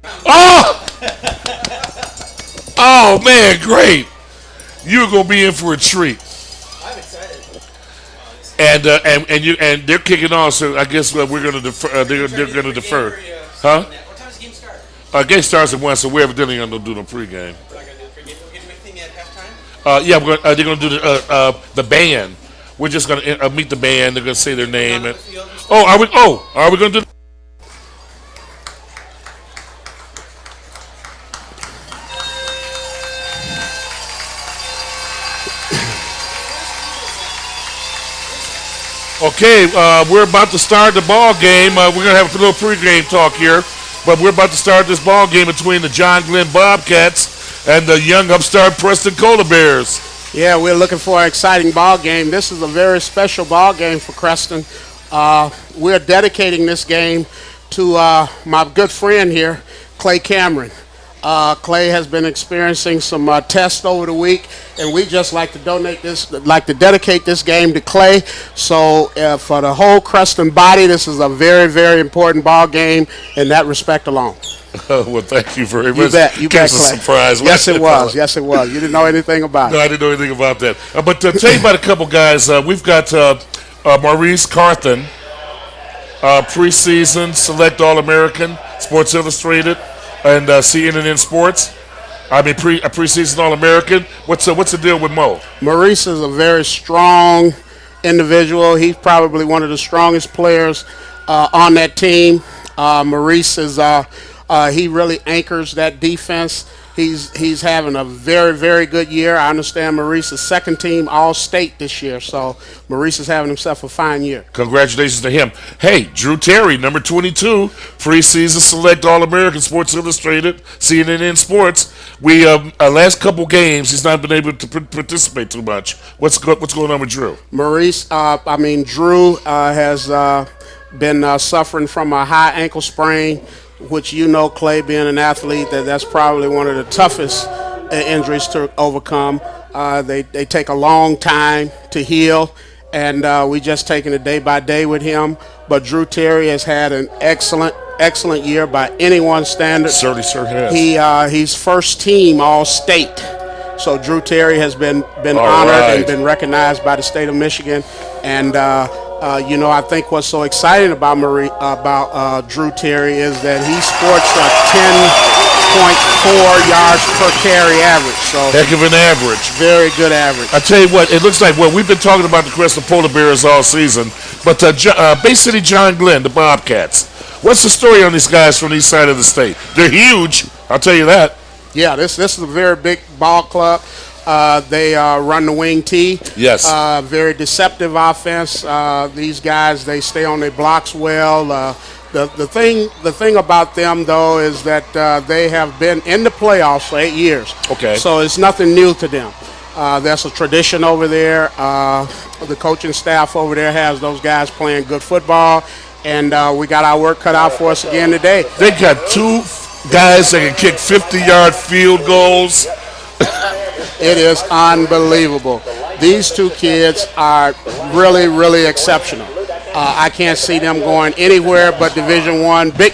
Oh! Oh, man, great. You're going to be in for a treat. I'm excited. And they're kicking off, so I guess we're going to defer. They're going to defer. Huh? What time does the game start? Game starts at 1, so we're evidently going to do the pregame. We're not going to do the pregame. We're going to do anything at halftime? Yeah, they're going to do the band. We're just going to meet the band. They're going to say their name. And, are we going to do? Okay, we're about to start the ball game. We're going to have a little pregame talk here, but we're about to start this ball game between the John Glenn Bobcats and the young upstart Preston Cola Bears. Yeah, we're looking for an exciting ball game. This is a very special ball game for Creston. We're dedicating this game to my good friend here, Clay Cameron. Clay has been experiencing some tests over the week, and we just like to dedicate this game to Clay. So for the whole Creston body, this is a very, very important ball game in that respect alone. Well, thank you very much. You bet, Clay. Surprise. Yes, it was. Yes, it was. You didn't know anything about it. No, I didn't know anything about that. But tell you about a couple guys. We've got Maurice Carthen, preseason select All-American, Sports Illustrated, and CNN Sports. I mean, a preseason All-American. What's the deal with Mo? Maurice is a very strong individual. He's probably one of the strongest players on that team. Maurice is he really anchors that defense. He's having a very, very good year. I understand Maurice is second team All-State this year, so Maurice is having himself a fine year. Congratulations to him. Hey, Drew Terry, number 22, preseason select All-American, Sports Illustrated, CNN Sports. We last couple games, he's not been able to participate too much. What's going on with Drew? Maurice, Drew has been suffering from a high ankle sprain, which Clay, being an athlete, that's probably one of the toughest injuries to overcome. They take a long time to heal, and we just taking it day by day with him. But Drew Terry has had an excellent year by anyone's standard. Certainly, sir has. He's first team All-State. So Drew Terry has been honored and been recognized by the state of Michigan, and I think what's so exciting about Drew Terry is that he sports a 10.4 yards per carry average. So heck of an average. Very good average. I tell you what, it looks like we've been talking about the Creston Polar Bears all season, but Bay City John Glenn, the Bobcats. What's the story on these guys from the east side of the state? They're huge. I'll tell you that. Yeah, this is a very big ball club. They run the wing T. Yes. Very deceptive offense. These guys, they stay on their blocks well. The thing about them, though, is that they have been in the playoffs for 8 years. Okay. So it's nothing new to them. That's a tradition over there. The coaching staff over there has those guys playing good football, and we got our work cut out for us again today. They got two guys that can kick 50-yard field goals. It is unbelievable. These two kids are really, really exceptional. I can't see them going anywhere but big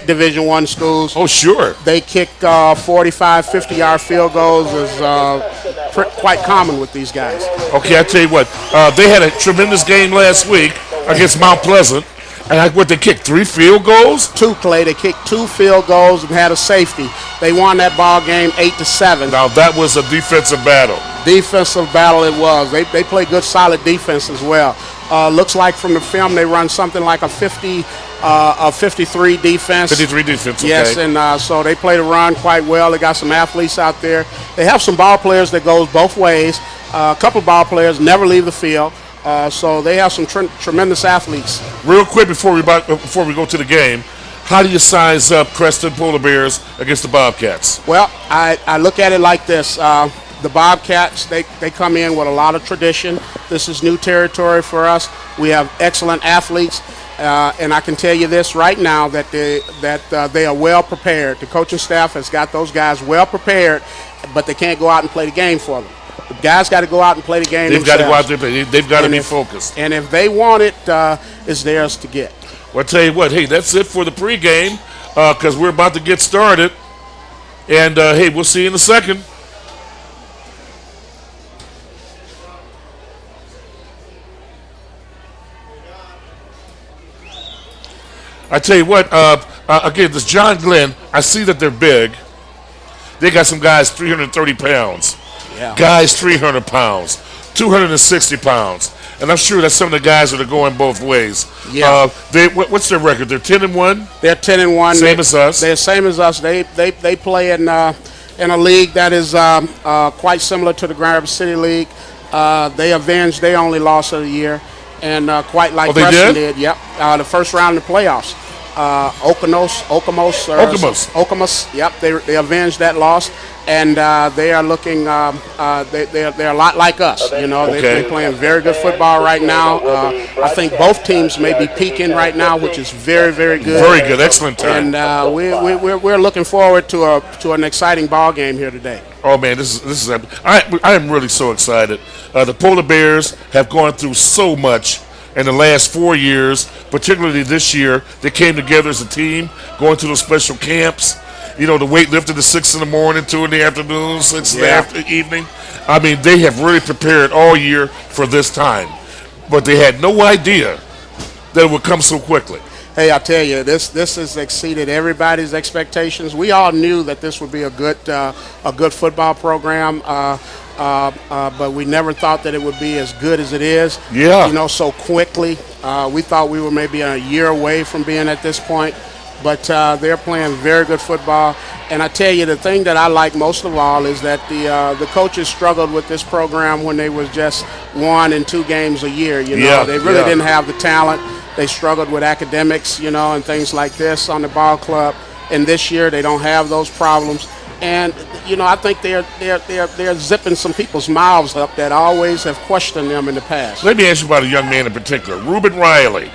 Division I schools. Oh, sure. They kick 45, 50-yard field goals is quite common with these guys. Okay, I tell you what. They had a tremendous game last week against Mount Pleasant. And they kicked 3 field goals? 2, Clay. They kicked 2 field goals and had a safety. They won that ball game 8-7. Now, that was a defensive battle. Defensive battle it was. They play good, solid defense as well. Looks like from the film they run something like a 53 defense. 53 defense, okay. Yes, and so they play the run quite well. They got some athletes out there. They have some ball players that goes both ways. A couple ball players never leave the field. So they have some tremendous athletes. Real quick before we go to the game, how do you size up Creston Polar Bears against the Bobcats? Well, I look at it like this. The Bobcats, they come in with a lot of tradition. This is new territory for us. We have excellent athletes, and I can tell you this right now that they are well prepared. The coaching staff has got those guys well prepared, but they can't go out and play the game for them. The guys got to go out and play the game They've got to go out there. They've got to be focused. And if they want it, it's theirs to get. Well, I tell you what, hey, that's it for the pregame because we're about to get started. And hey, we'll see you in a second. I tell you what, again, this John Glenn, I see that they're big. They got some guys 330 pounds, Yeah. guys 300 pounds, 260 pounds. And I'm sure that's some of the guys that are going both ways. Yeah. What's their record? They're 10-1. They're 10-1. Same as us. They're same as us. They play in a league that is quite similar to the Grand Rapids City League. They avenged their only loss of the year, and quite like they Creston did? Yep. The first round of the playoffs. Okamos. Yep. They avenged that loss, and they are looking. They're a lot like us. You know, Okay. they're playing very good football right now. I think both teams may be peaking right now, which is very, very good. Very good. Excellent time. And we're looking forward to an exciting ball game here today. Oh man, this is I am really so excited. The Polar Bears have gone through so much in the last 4 years, particularly this year. They came together as a team, going to those special camps. You know, the weightlifting at 6 in the morning, 2 in the afternoon, 6 in the evening. I mean, they have really prepared all year for this time, but they had no idea that it would come so quickly. Hey, I tell you, this has exceeded everybody's expectations. We all knew that this would be a good football program, but we never thought that it would be as good as it is. Yeah. You know, so quickly. We thought we were maybe a year away from being at this point, but they're playing very good football. And I tell you, the thing that I like most of all is that the coaches struggled with this program when they was just 1 and 2 games a year. You know, they really didn't have the talent. They struggled with academics, you know, and things like this on the ball club. And this year they don't have those problems. And you know, I think they're zipping some people's mouths up that always have questioned them in the past. Let me ask you about a young man in particular, Reuben Riley,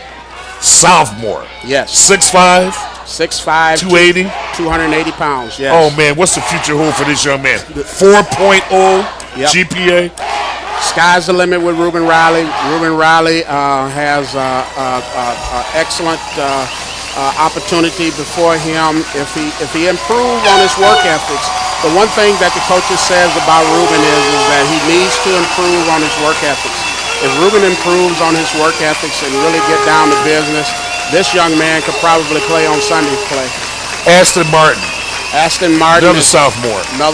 sophomore. Yes. 6'5", 6'5", 280. 280 pounds. Yes. Oh man, what's the future hold for this young man? 4.0 Yep. GPA. Sky's the limit with Reuben Riley. Reuben Riley has excellent opportunity before him if he improves on his work ethics. The one thing that the coaches says about Reuben is that he needs to improve on his work ethics. If Reuben improves on his work ethics and really get down to business, this young man could probably play on Sunday's play. Aston Martin, Another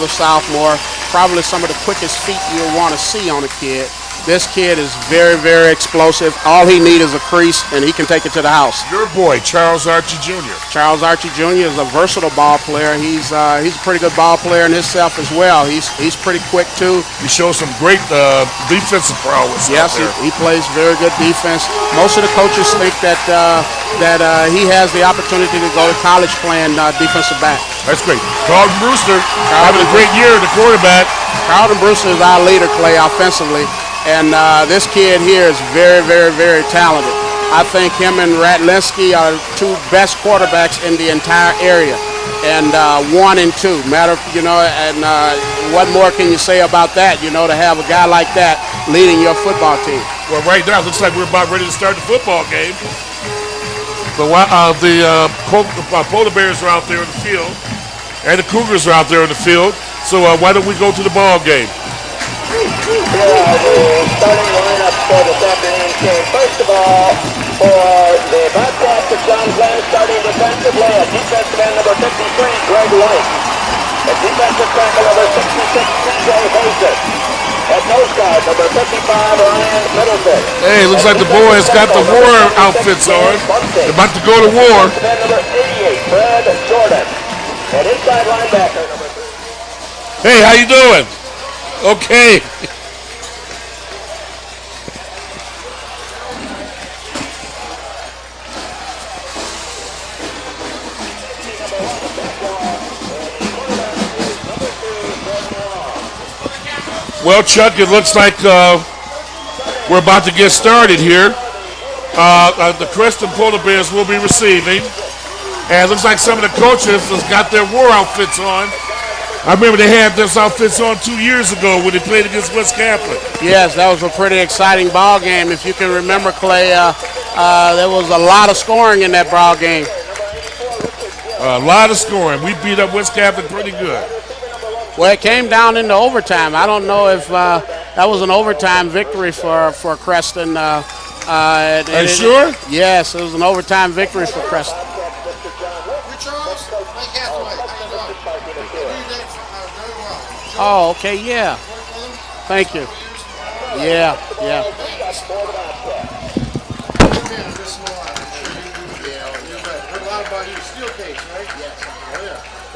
sophomore. Probably some of the quickest feet you'll want to see on a kid. This kid is very, very explosive. All he needs is a crease, and he can take it to the house. your boy, Charles Archie Jr. Charles Archie Jr. is a versatile ball player. He's a pretty good ball player in himself as well. He's pretty quick too. He shows some great defensive prowess. Yes, out there. he plays very good defense. Most of the coaches think that he has the opportunity to go to college playing defensive back. That's great. Carlton Brewster having a great year at the quarterback. Carlton Brewster is our leader, Clay, offensively. And this kid here is very, very, very talented. I think him and Ratlinski are the 2 best quarterbacks in the entire area. And 1 and 2. What more can you say about that, you know, to have a guy like that leading your football team? Well, right now, it looks like we're about ready to start the football game. The Polar Bears are out there in the field, and the Cougars are out there in the field. So why don't we go to the ball game? Here are the starting lineup for this afternoon's game. First of all, for the Bobcats of John Glenn, starting defensively at defensive end number 53, Greg White. At defensive tackle number 66, CJ Hazen. At nose guard number 55, Ryan Middleton. Hey, looks like the boys got the war outfits on. They're about to go to war. Defensive end number 88, Fred Jordan. And inside linebacker number 3. Hey, how you doing? Okay. Well, Chuck, it looks like we're about to get started here. The Creston Polar Bears will be receiving. And it looks like some of the coaches has got their war outfits on. I remember they had those outfits on 2 years ago when they played against West Catholic. Yes, that was a pretty exciting ball game. If you can remember, Clay, there was a lot of scoring in that ball game. A lot of scoring. We beat up West Catholic pretty good. Well, it came down into overtime. I don't know if that was an overtime victory for Creston. Are you sure? Yes, it was an overtime victory for Creston. Oh, okay, yeah. Thank you. Yeah.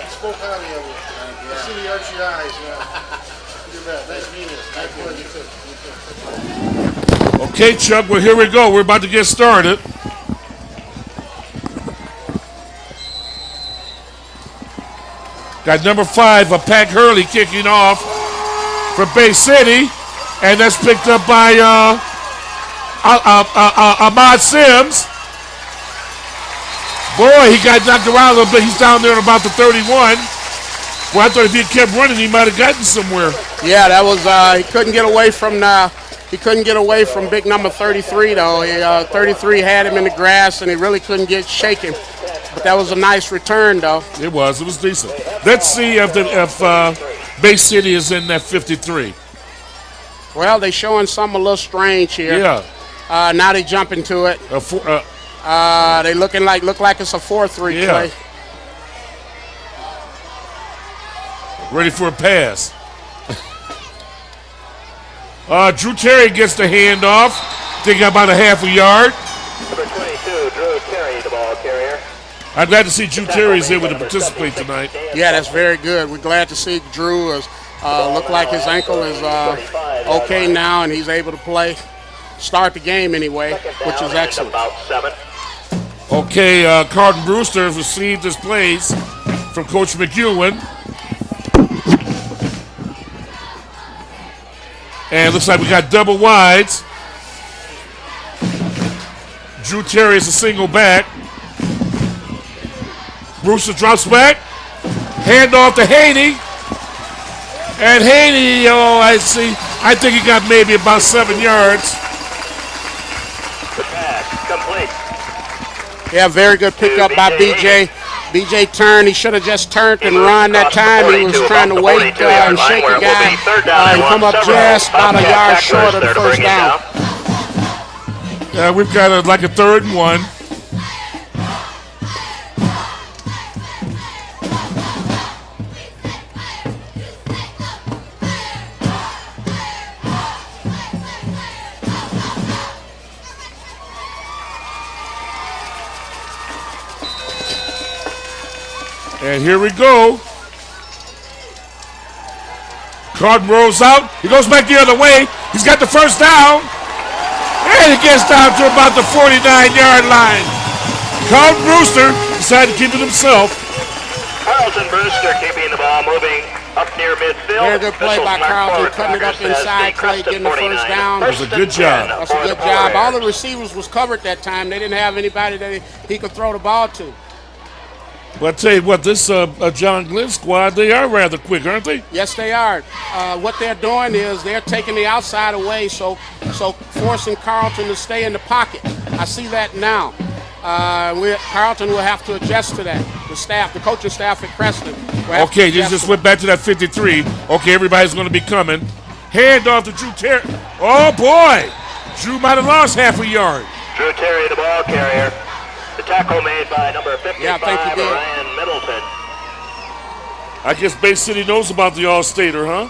Spoke highly of you. I see the archy eyes. You bet. Nice meeting you. Thank you. Okay, Chuck, well, here we go. We're about to get started. Got number 5, Pack Hurley kicking off for Bay City. And that's picked up by Ahmad Sims. Boy, he got knocked around a little bit. He's down there at about the 31. Well, I thought if he had kept running, he might have gotten somewhere. Yeah, that was he couldn't get away from big number 33 though. 33 had him in the grass, and he really couldn't get shaken. But that was a nice return though. It was decent. Let's see if Bay City is in that 53. Well, they showing something a little strange here. Yeah. Now they jump into it. They look like it's a 4-3 Yeah. play. Ready for a pass. Drew Terry gets the handoff. They got about a half a yard. Number 22, Drew Terry, the ball carrier. I'm glad to see Drew Terry's able to participate tonight. Yeah, that's very good. We're glad to see Drew look like his ankle is okay now, and he's able to play, start the game anyway, which is excellent. About 7. Okay, Carlton Brewster has received his plays from Coach McEwen. And it looks like we got double wides. Drew Terry is a single back. Brewster drops back. Handoff to Haney. And Haney, I think he got maybe about 7 yards. The pass, complete. Yeah, very good pickup by BJ. BJ turned. He should have just turned and run that time. He was trying to wait and shake the guy and come up just about a yard short of the first down. Yeah, we've got like a 3rd and 1. And here we go. Carlton rolls out. He goes back the other way. He's got the first down. And he gets down to about the 49-yard line. Carlton Brewster decided to keep it himself. Carlton Brewster keeping the ball moving up near midfield. Very good play by Carlton, cutting it up inside, Clay getting the first down. That was a good job. That's a good job. All the receivers was covered that time. They didn't have anybody that he could throw the ball to. But I tell you what, this John Glenn squad, they are rather quick, aren't they? Yes, they are. What they're doing is they're taking the outside away, so forcing Carlton to stay in the pocket. I see that now. Carlton will have to adjust to that. The coaching staff at Creston. Okay, they just went back to that 53. Okay, everybody's going to be coming. Hand off to Drew Terry. Oh, boy. Drew might have lost half a yard. Drew Terry, the ball carrier. The tackle made by number 55, Ryan Middleton. I guess Bay City knows about the All-Stater, huh?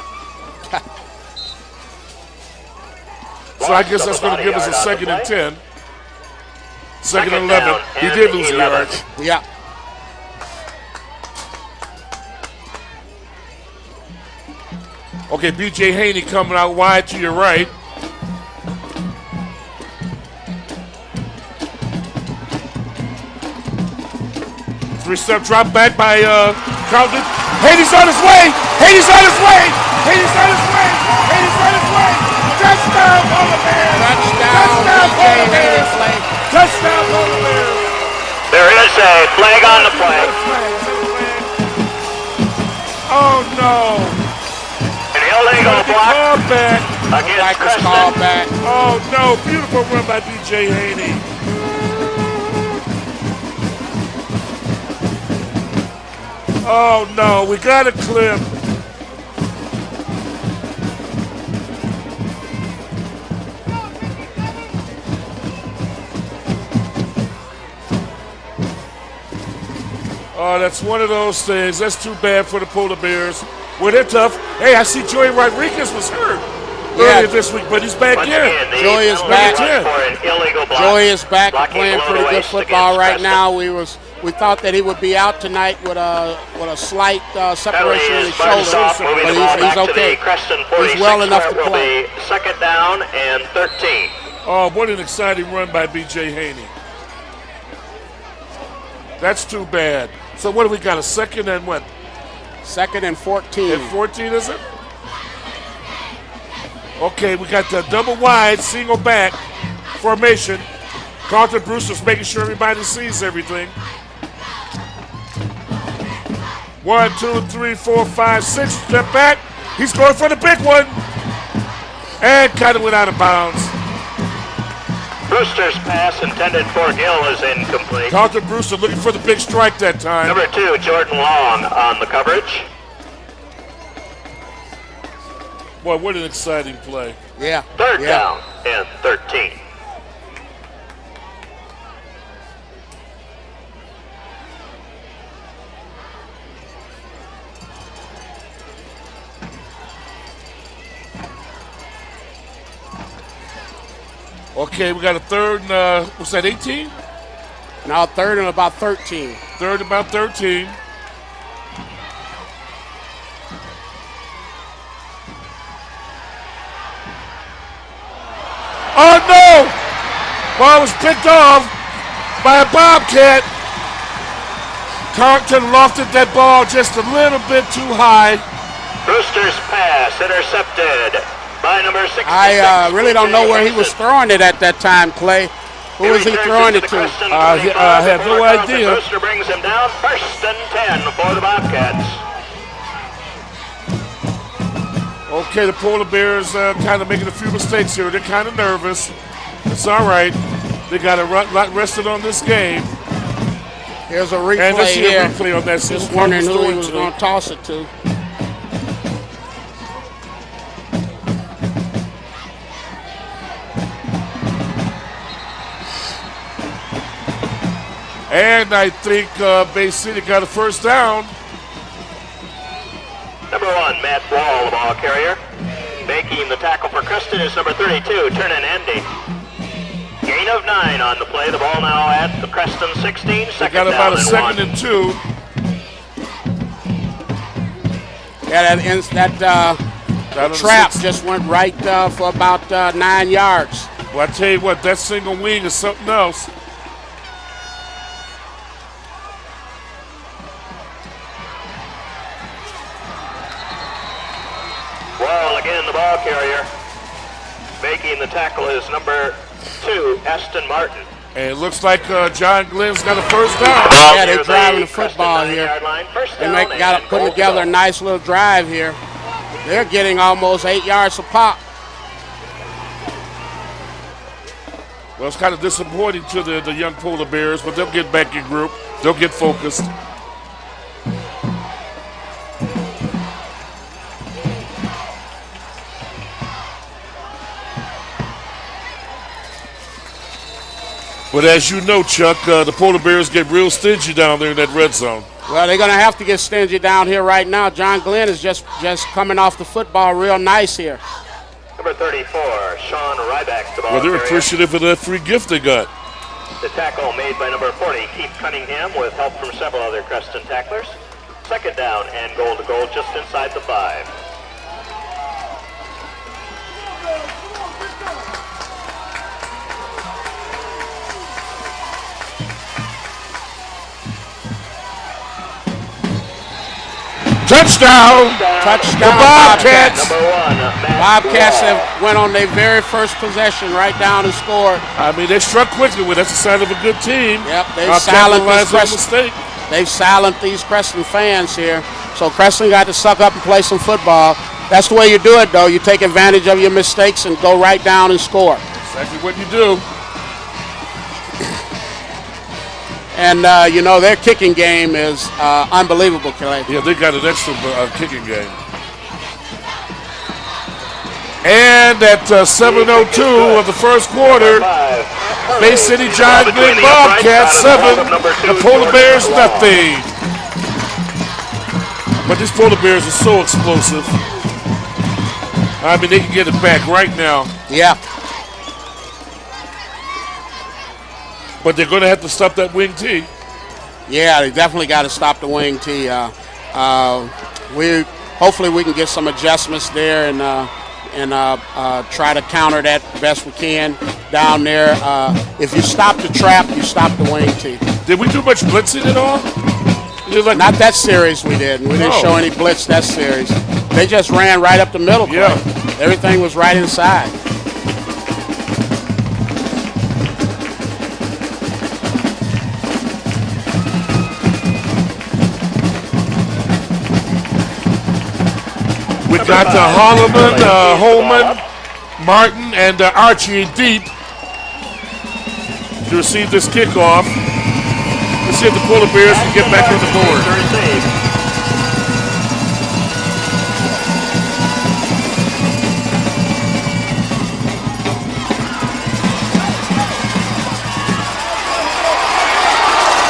So I guess that's going to give us a 2nd and 10. 2nd and 11. He did lose the yards. Yeah. Okay, B.J. Haney coming out wide to your right. Three-step drop back by Carlton. Haney's on his way! Haney's on his way! Haney's on his way! Haney's on his way! Touchdown, Polar Bears! Touchdown, Polar Bears! Touchdown, Polar Bears! There is a flag on the play. Oh, no. An illegal block back. against Creston. Called back. Oh, no. Beautiful run by B.J. Haney. Oh no, we got a clip. Oh, that's one of those things. That's too bad for the Polar Bears. Well, they're tough. Hey, I see Joey Rodriguez was hurt earlier this week, but he's back in. Joey is back. Joey is back Blocking playing below pretty the good waist football against right Creston. now. We thought that he would be out tonight with a slight separation in his shoulder, Moving the ball but he's back to okay. the Creston 46, He's well enough to where it will play. be second down and 13. Oh, what an exciting run by B.J. Haney. That's too bad. So what do we got? A second and what? Second and 14. And 14, is it? Okay, we got the double wide, single back formation. Carlton Brewster's making sure everybody sees everything. 1, 2, 3, 4, 5, 6. Step back. He's going for the big one. And kind of went out of bounds. Brewster's pass intended for Gill is incomplete. Carlton Brewster looking for the big strike that time. Number 2, Jordan Long on the coverage. Boy, what an exciting play. Yeah. Third down and 13. Okay, we got a third and, what's that, 18? Now third and about 13. Third and about 13. Oh no! Ball was picked off by a Bobcat. Carlton lofted that ball just a little bit too high. Brewster's pass intercepted by number 66. I really don't know where he was throwing it at that time, Clay. Who was he throwing it to? I have no idea. Brewster brings him down. First and 10 for the Bobcats. Okay, the Polar Bears kind of making a few mistakes here. They're kind of nervous. It's all right. They got a lot rested on this game. Here's a And let's replay see here. a replay on that. Just wondering who he was going to toss it to. And I think Bay City got a first down. Number 1, Matt Wall, the ball carrier. Making the tackle for Creston is number 32, Turnin Andy. Gain of 9 on the play. The ball now at the Creston 16. They Second got about a down second and 1. and 2. Yeah, that trap just went right for about 9 yards. Well, I tell you what, that single wing is something else. Wall again, the ball carrier. Making the tackle is number 2, Aston Martin. And it looks like John Glenn's got a first down. Yeah, they're driving the football here. They got to put together a nice little drive here. They're getting almost 8 yards a pop. Well, it's kind of disappointing to the young Polar Bears, but they'll get back in group. They'll get focused. But as you know, Chuck, the Polar Bears get real stingy down there in that red zone. Well, they're going to have to get stingy down here right now. John Glenn is just coming off the football real nice here. Number 34, Sean Ryback, the ball Well, they're carrier. appreciative of that free gift they got. The tackle made by number 40, Keith Cunningham, with help from several other Creston tacklers. Second down and goal to goal just inside the 5. Touchdown! Touchdown, The Bobcats! Number 1, Matt Bobcats Wall. have went on their very first possession right down and scored. I mean, they struck quickly with. That's a sign of a good team. Yep, they've I'll capitalize on the Creston. mistake. They've silenced these Creston fans here. So Creston got to suck up and play some football. That's the way you do it, though. You take advantage of your mistakes and go right down and score. Exactly what you do. And, their kicking game is unbelievable, Clay. Yeah, they got an excellent kicking game. And at 7:02 of the first quarter, Bay City Giant Glen Bobcats 7, the Polar Bears nothing. But these Polar Bears are so explosive. I mean, they can get it back right now. Yeah. But they're going to have to stop that wing T. Yeah, they definitely got to stop the wing T. Hopefully we can get some adjustments there and try to counter that best we can down there. If you stop the trap, you stop the wing T. Did we do much blitzing at all? Not that series we didn't. We didn't show any blitz that series. They just ran right up the middle. Yeah. Everything was right inside. We got Holman, Martin, and Archie deep to receive this kickoff. Let's see if the Polar Bears can get back on the board.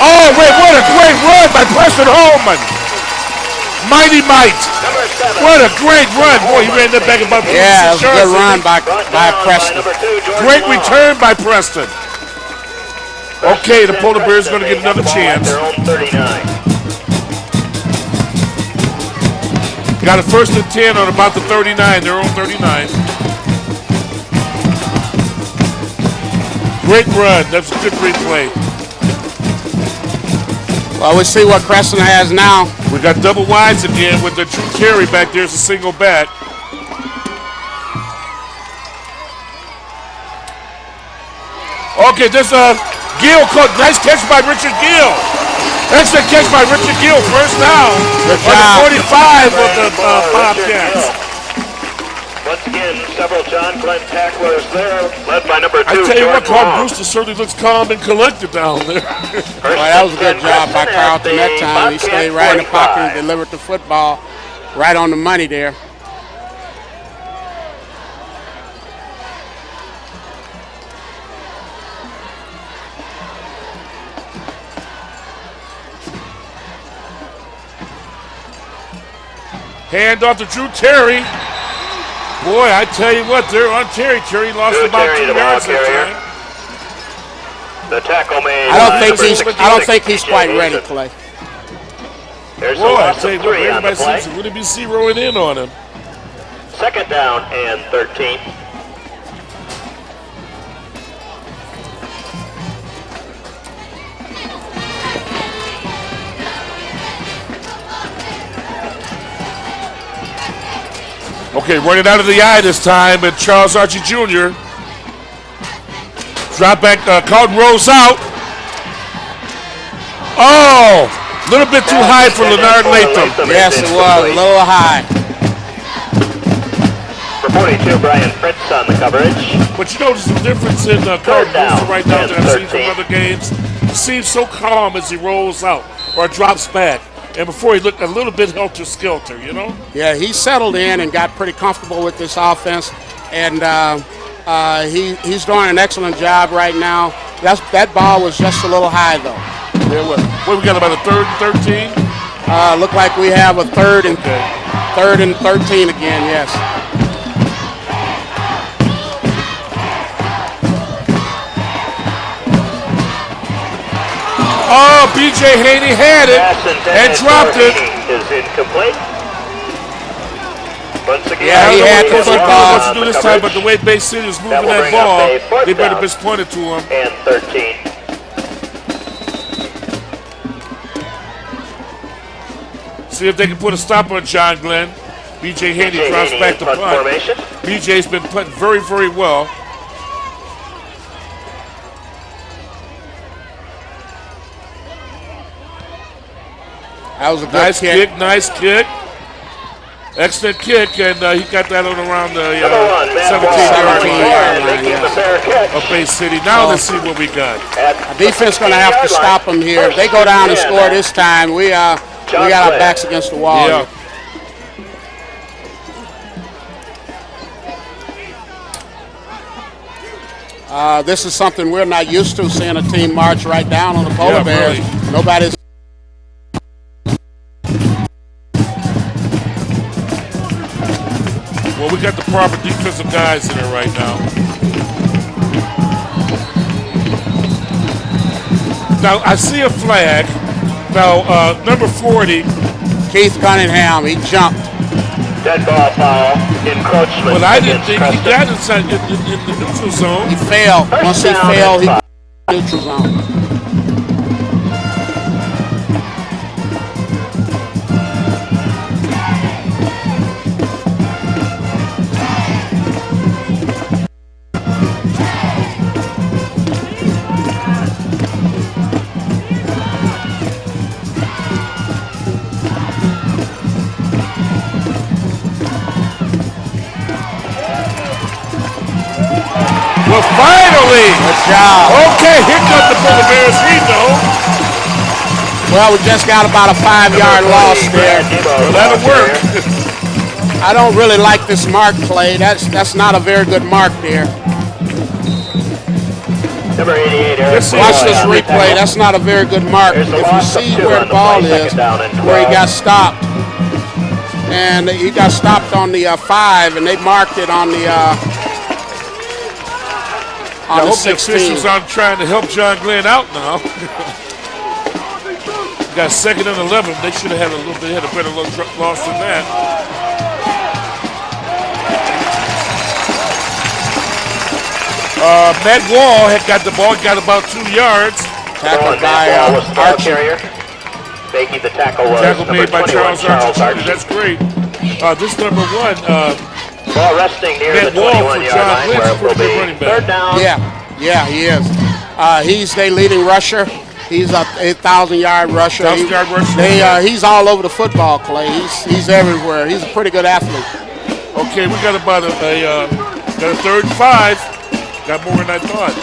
Oh, wait, what a great run by Preston Holman. Mighty Mite. What a great run. Boy, he ran that back about 2 Yeah, it was a good run by Preston. Great return by Preston. Okay, the Polar Bears are going to get another chance. Got a 1st and 10 on about the 39, their own 39. Great run. That's a good replay. Well, we'll see what Creston has now. We got double wides again with the Drew Terry back there as a single back. Okay, there's a Gill caught. Nice catch by Richard Gill. Excellent catch by Richard Gill. First down on the 45 of the Bobcats. Once again, several John Glenn tacklers there, led by number 2, I tell you what, George Carl Long. Brewster certainly looks calm and collected down there. Well, that was a good job by Carlton that time. He stayed right in the pocket and delivered the football right on the money there. Hand off to Drew Terry. Boy, I tell you what, they're on Terry. Terry lost Drew about Terry, 2 the ball yards that carrier. time. The tackle made. I don't think he's quite ready, Clay. There's a Boy, I loss tell you of what, 3 on the everybody play. seems to really be zeroing in on him. 2nd down and 13. Okay, running out of the eye this time, and Charles Archie Jr. Drop back, Carlton rolls out. Oh, a little bit too high for Leonard Latham. Yes, it was. A little high. For 42, Brian Fritz on the coverage. But you notice the difference in Carlton down Brewster right now that and I've seen from 13. other games. He seems so calm as he rolls out or drops back. And before he looked a little bit helter-skelter, you know? Yeah, he settled in and got pretty comfortable with this offense. And he's doing an excellent job right now. That ball was just a little high, though. What, we got about a 3rd and 13? Look like we have a 3rd and 13 again, yes. Oh, B.J. Haney had it and dropped it. Is incomplete. Once again, Yeah, he had the football. What to do this time, but the way Bay City is moving that ball, they better be pointed to him. And 13. See if they can put a stop on John Glenn. B.J. Haney B.J. drops Haney back in to punt punt. formation. B.J.'s been punting very, very well. That was a good Nice kick, nice kick. Excellent kick, and he got that on around the Number 1, Matt 17-yard Wall, line making the fair catch. of Bay City. Now let's see what we got. Defense going to have to stop them here. If they go down and score this time, we got our backs against the wall. Yeah. This is something we're not used to, seeing a team march right down on the Polar Bears. Really. Nobody's. Well, we got the proper defensive guys in there right now. Now, I see a flag. Now, number 40. Keith Cunningham, he jumped. Dead ball foul, encroachment. Well, I didn't against think Creston. he got inside in the neutral zone. He failed. Once he down failed, he and got neutral zone. Well, finally. Good job. Okay, here come the Polar Bears. We know. Well, we just got about a 5-yard loss there. Well, that'll work. I don't really like this mark play. That's not a very good mark there. Number 88, Eric. Let's see. Watch this Boyd. replay. That's not a very good mark. There's If a you loss of see 2 where on the the ball play, is, second down and where he 12. got stopped, and he got stopped on the 5, and they marked it on the I hope the 16. officials aren't trying to help John Glenn out now. Got 2nd and 11. They should have had a little bit, had a better loss than that. Matt Wall had got the ball, got about 2 yards. Tackled by Matt Wall was the ball Archie. carrier. Making the tackle was Tackle number made by 21, Charles Archie. Archie. That's great. This number 1, Ball resting near Matt the Wall for 21-yard John line Glenn where is it will a pretty good be running back. 3rd down. Yeah, he is. He's their leading rusher. He's a 1,000-yard rusher. 1,000-yard rusher. He's all over the football, Clay. He's everywhere. He's a pretty good athlete. Okay, we got about a 3rd and 5. Got more than I thought.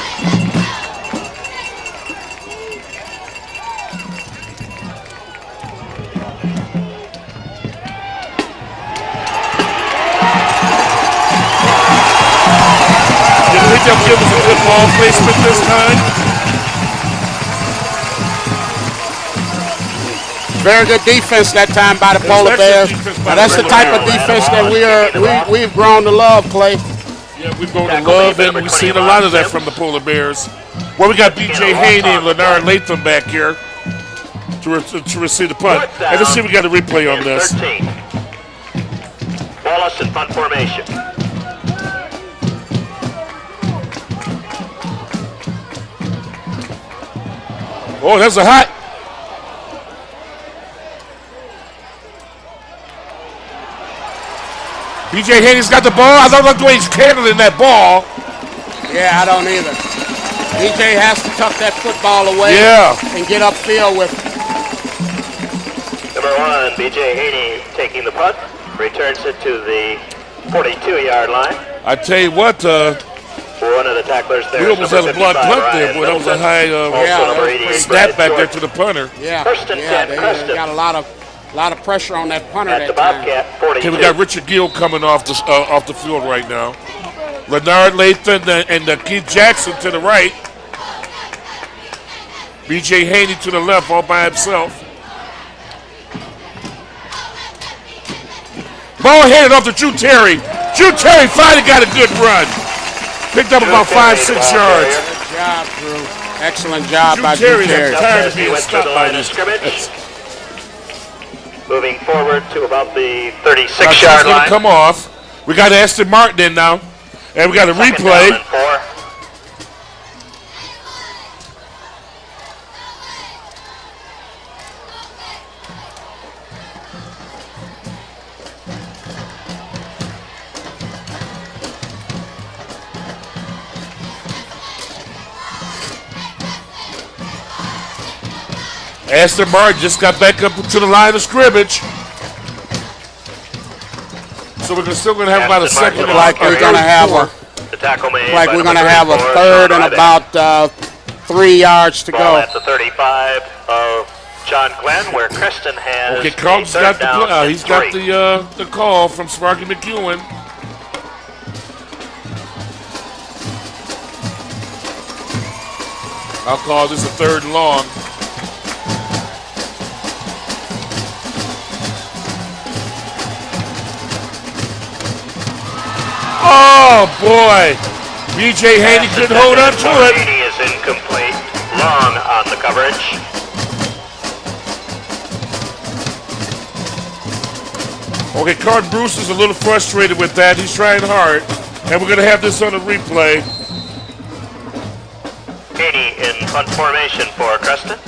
You think they'll give us a good ball placement this time? Very good defense that time by the Polar excellent Bears. defense by Now, that's the the type of Bears. defense that we've grown to love, Clay. Yeah, we've grown to Tackle love, made and by we've number seen a 21, lot of that Tim. from the Polar Bears. Well, we got B.J. Haney and Leonard Latham back here to receive the punt. And let's see if we got a replay on this. 13. Wallace in punt formation. Oh, that's a hot. B.J. Haney's got the ball. I don't like the way he's handling that ball. Yeah, I don't either. DJ has to tuck that football away and get upfield with it. Number 1, B.J. Haney taking the punt. Returns it to the 42-yard line. I tell you what, One of the tacklers there. we almost had a block punt there, boy. That was a high number 88, snap back there George. to the punter. Yeah, First and 10, they Creston. got a lot of pressure on that punter At the that time. Bobcat, 42. Okay, we got Richard Gill coming off the field right now. Leonard Latham and Keith Jackson to the right. B.J. Haney to the left all by himself. Ball headed off to Drew Terry. Drew Terry finally got a good run. Picked up about 5-6 yards. Good job, Drew. Excellent job by Drew Drew Terry. Terry. Tired As of he being went through stopped the by line of this. scrimmage. Moving forward to about the Now, 36-yard she's going line. to come off. We got Aston Martin in now. And we got a Second replay. down and 4. Aston Martin just got back up to the line of scrimmage. So we're still going to have about a second. Like we're going to have The tackle made like by we're number going to have a 34, third Sean and Ryder. about 3 yards to Ball go. at the 35 of John Glenn, where Creston has Okay, a Carlton's third got the down and he's got 3. the call from Sparky McEwen. I'll call this a third and long. Oh boy, B.J. Haney couldn't hold on to it. Haney is incomplete. Long on the coverage. Okay, Carton Bruce is a little frustrated with that. He's trying hard, and we're going to have this on a replay. Haney in punt formation for Creston.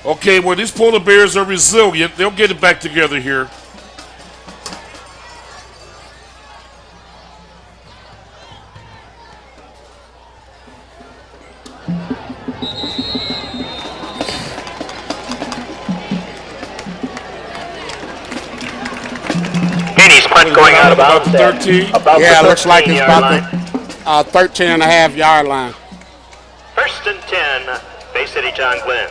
Okay, well, these polar bears are resilient. They'll get it back together here. Haney's punt going out About about 13. Yeah, it looks like it's 13-yard about the 13 and a half yard line. First and 10, Bay City John Glenn.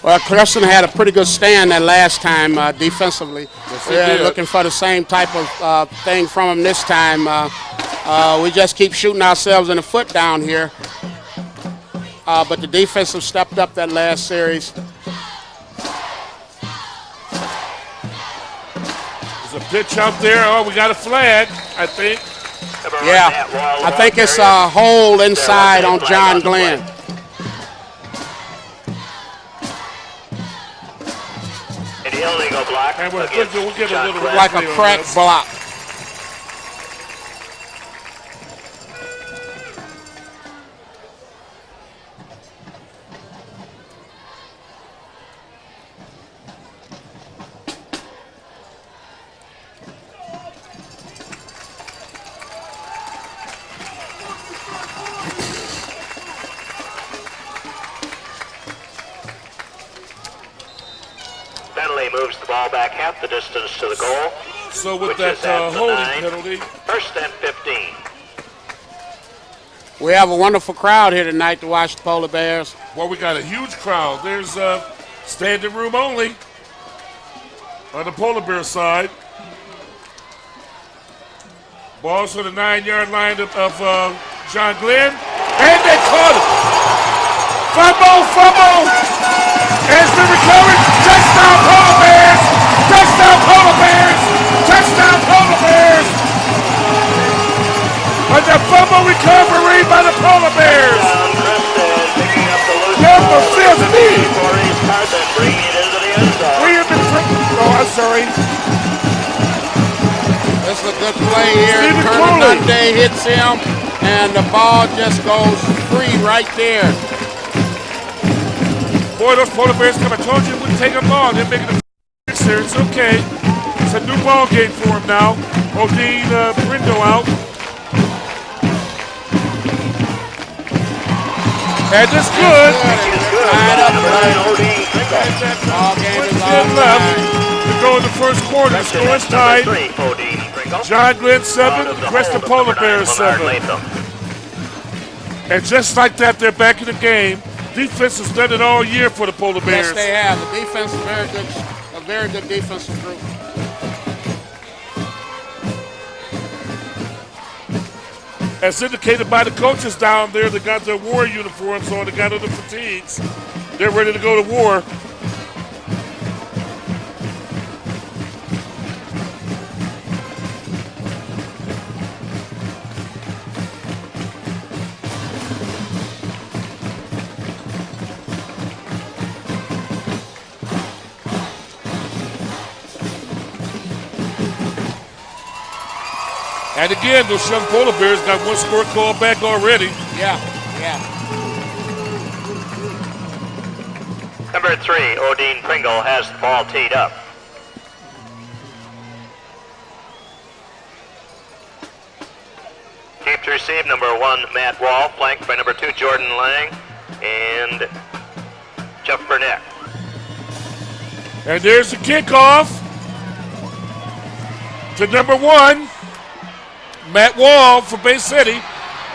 Well, Creston had a pretty good stand that last time defensively. they We're did. looking for the same type of thing from him this time. We just keep shooting ourselves in the foot down here. But the defense have stepped up that last series. There's a pitch out there. Oh, we got a flag, I think. Yeah, I think it's a hole inside on John Glenn. An illegal block And we'll against get a John little Glenn. Like a crack block. Bentley moves the ball back half the distance to the goal. So with Which that is at the holding 9. penalty, First and 15. We have a wonderful crowd here tonight to watch the Polar Bears. well, we got a huge crowd. There's standing room only on the polar bear side. Ball's to the 9-yard line of John Glenn. And they caught it. Fumble. Has been recovered. Touchdown Polar Bears. Touchdown Polar Bears. Touchdown Polar Bears. On the fumble recovery by the Polar Bears. Creston picking up the loose Number ball. 50. Maurice Carson bringing it into the end zone. We have been. Oh, I'm sorry. This is a good play here. Stephen Colonel Cooley. Dundee hits him, and the ball just goes free right there. Boy, those polar bears come. I told you it wouldn't take them long. They're making a here. It's okay. It's a new ball game for him now. Odine Brindo out. And it's good. Tied up, Number 9, Odine ball game is 10 all left tied. to go in the first quarter. The score is tied. Number 3, Odine Pringle. John Glenn 7, Out of the the Creston hold of Polar number 9, Bears Leonard 7. Latham. And just like that, they're back in the game. Defense has done it all year for the Polar Bears. Yes, they have. The defense is a very good defensive group. As indicated by the coaches down there, they got their war uniforms on, they got on the fatigues. They're ready to go to war. And again, those young Polar Bears got one score called back already. Yeah. Number 3, Odine Pringle has the ball teed up. Keep Back to receive, number 1, Matt Wall, flanked by number 2, Jordan Lang, and Jeff Burnett. And there's the kickoff to number 1, Matt Wall for Bay City.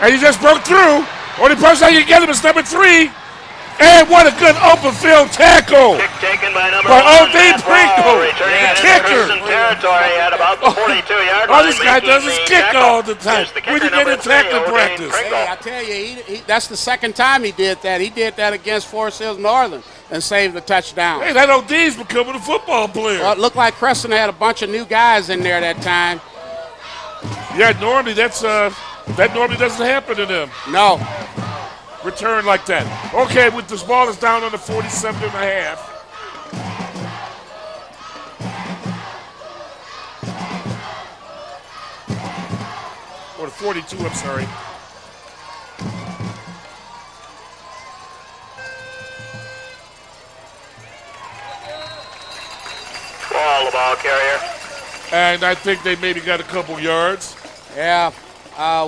And he just broke through. Only person I can get him is number 3. And what a good open field tackle. Kick taken by number By 1, O.D. Matt Pringle. Wall, returning into Kicker. Creston territory at about the 42-yard line. All this guy making does is the kick tackle. all the time. Here's the When kicker, you get number in 3, tackle O.D. practice. Pringle. Hey, I tell you, that's the second time he did that. He did that against Forest Hills Northern and saved the touchdown. Hey, that OD's becoming a football player. Well, it looked like Creston had a bunch of new guys in there that time. Yeah, normally that normally doesn't happen to them. No. Return like that. Okay, with this ball is down on the 47 and a half. Or the 42, I'm sorry. Wall, the ball carrier. And I think they maybe got a couple yards. Yeah.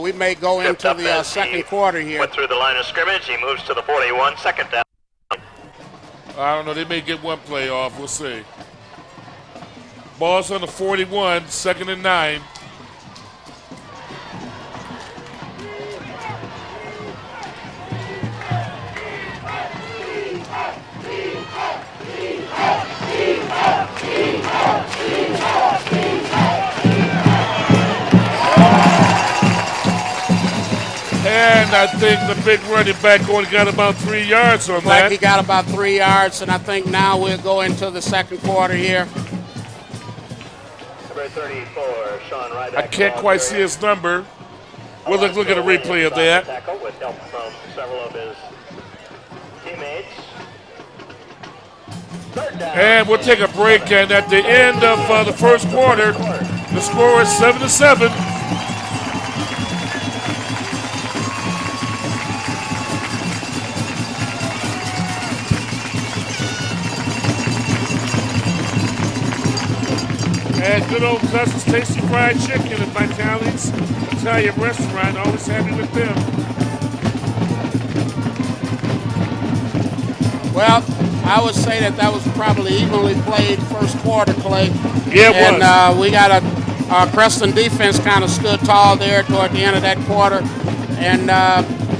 We may go Stepped into up the as second he quarter here. Went through the line of scrimmage. He moves to the 41, second down. I don't know. They may get one play off. We'll see. Ball's on the 41, second and 9. And I think the big running back only got about 3 yards on Like that. he got about 3 yards, and I think now we'll go into the second quarter here. Number 34, Sean Ryback. I can't quite see his number. We'll look at a replay of that. Tackle with help from several of his teammates. Third down. And we'll take a break. And at the end of the first quarter, the score is 7-7. And good old Cousins Tasty Fried Chicken at Vitali's Italian Restaurant. Always happy with them. Well, I would say that was probably evenly played first quarter, Clay. Yeah, it was. And we got our Creston defense kind of stood tall there toward the end of that quarter. And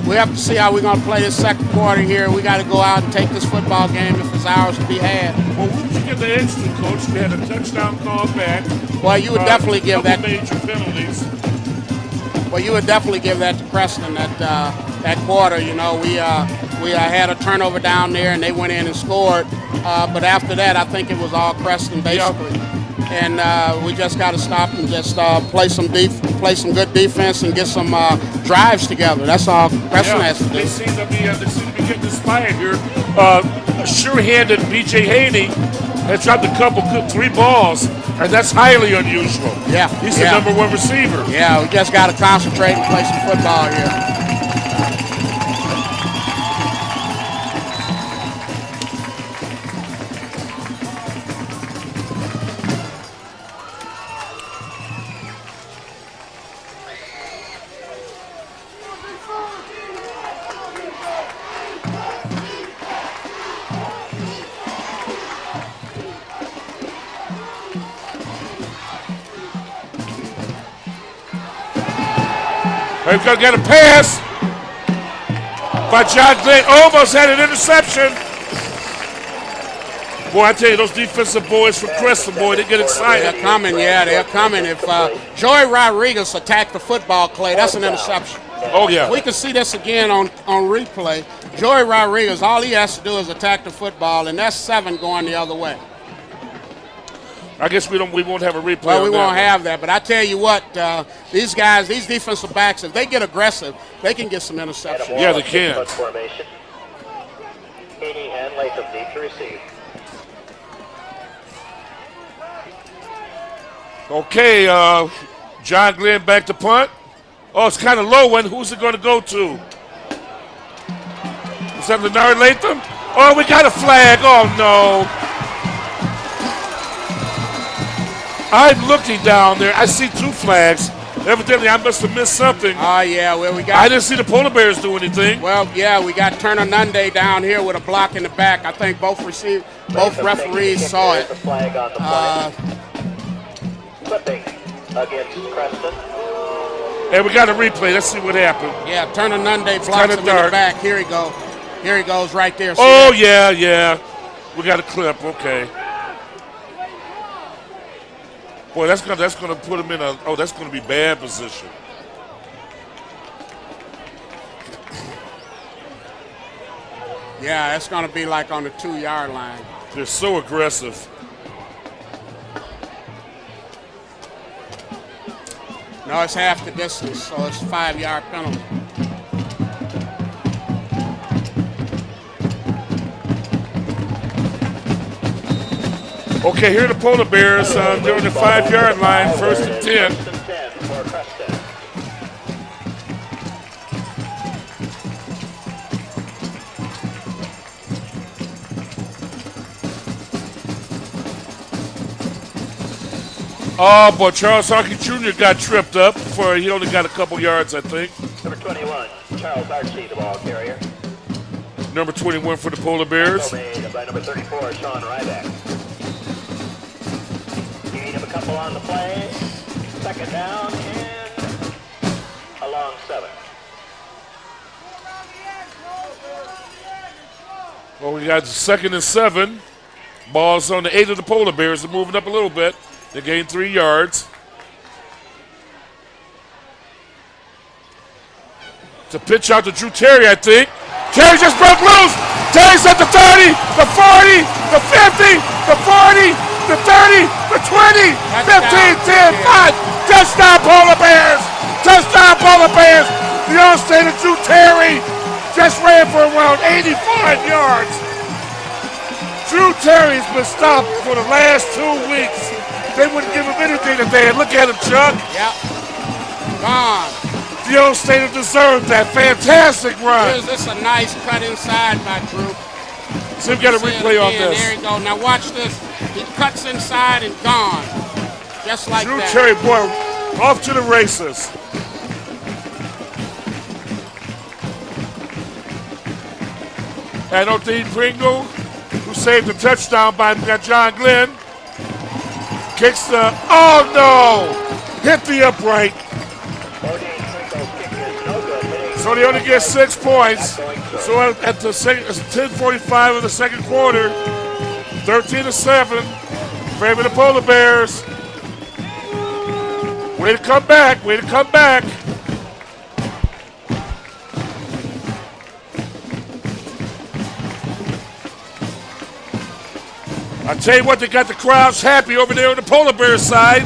we have to see how we're going to play this second quarter here. We got to go out and take this football game if it's ours to be had. Well, who did you get the edge to, Coach? We had a touchdown call back. Well, you would definitely give that. Major penalties. Well, you would definitely give that to Creston that quarter. You know, we had a turnover down there and they went in and scored. But after that, I think it was all Creston basically. Yeah. And we just got to stop and just play some good defense and get some drives together. That's all Creston has to do. They seem to be getting inspired here. Sure-handed B.J. Haney has dropped a couple, 3 balls, and that's highly unusual. Yeah, He's the number 1 receiver. Yeah, we just got to concentrate and play some football here. He's going to get a pass. But John Glenn almost had an interception. Boy, I tell you, those defensive boys from Creston, boy, they get excited. They're coming, yeah, they're coming. If Joey Rodriguez attacked the football, Clay, that's an interception. Oh, yeah. We can see this again on replay. Joey Rodriguez, all he has to do is attack the football, and that's 7 going the other way. I guess we won't have a replay. Well, we on that won't one. have that, but I tell you what, these guys, these defensive backs, if they get aggressive, they can get some interceptions. Yeah, they can. Punt formation. Haney and Latham deep to receive. Okay, John Glenn back to punt. Oh, it's kind of low one. Who's it going to go to? Is that Leonard Latham? Oh, we got a flag. Oh, no. I'm looking down there. I see 2 flags. Evidently, I must have missed something. Oh, yeah, well, we I got. didn't see the polar bears do anything. Well, yeah, we got Turner Nunde down here with a block in the back. I think both referees saw it. The flag on the play. Clipping against Creston. And we got a replay. Let's see what happened. Yeah, Turner Nunde blocks kinda him in the dark. back. Here he goes. Here he goes right there. See Oh, that? yeah. We got a clip. Okay. Boy, that's gonna put him in a. Oh, that's gonna be bad position. Yeah, it's going to be like on the 2-yard line. They're so aggressive. No, it's half the distance, so it's a 5-yard penalty. Okay, here are the polar bears during the 5-yard line, 1st and 10. First and 10 for Creston. Oh, boy, Charles Harkey Jr. got tripped up. He only got a couple yards, I think. Number 21, Charles Archie, the ball carrier. Number 21 for the polar bears. Tackle made by number 34, Sean Ryback. Gain of a couple on the play. Second down and a long 7. Well, we got 2nd and 7. Ball's on the 8 of the polar bears. They're moving up a little bit. They gained 3 yards. To pitch out to Drew Terry, I think. Terry just broke loose. Terry's at the 30, the 40, the 50, the 40, the 30, the 20, 15, 10, 5. Touchdown, Polar Bears. Touchdown, Polar Bears. The All-State of Drew Terry just ran for around 85 yards. Drew Terry's been stopped for the last 2 weeks. They wouldn't give him anything today. Look at him, Chuck. Yep. Gone. The All-State deserved that fantastic run. This is a nice cut inside by Drew. So we've got a See it replay on again. this. There you go. Now watch this. He cuts inside and gone. Just like Drew that. Terry, boy, off to the races. And O'Dean Pringle, who saved the touchdown by John Glenn, kicks the, oh no, hit the upright. So they only get 6 points. So at the 10:45 of the second quarter, 13-7, favor the Polar Bears. Way to come back, way to come back. I tell you what, they got the crowds happy over there on the Polar Bear side.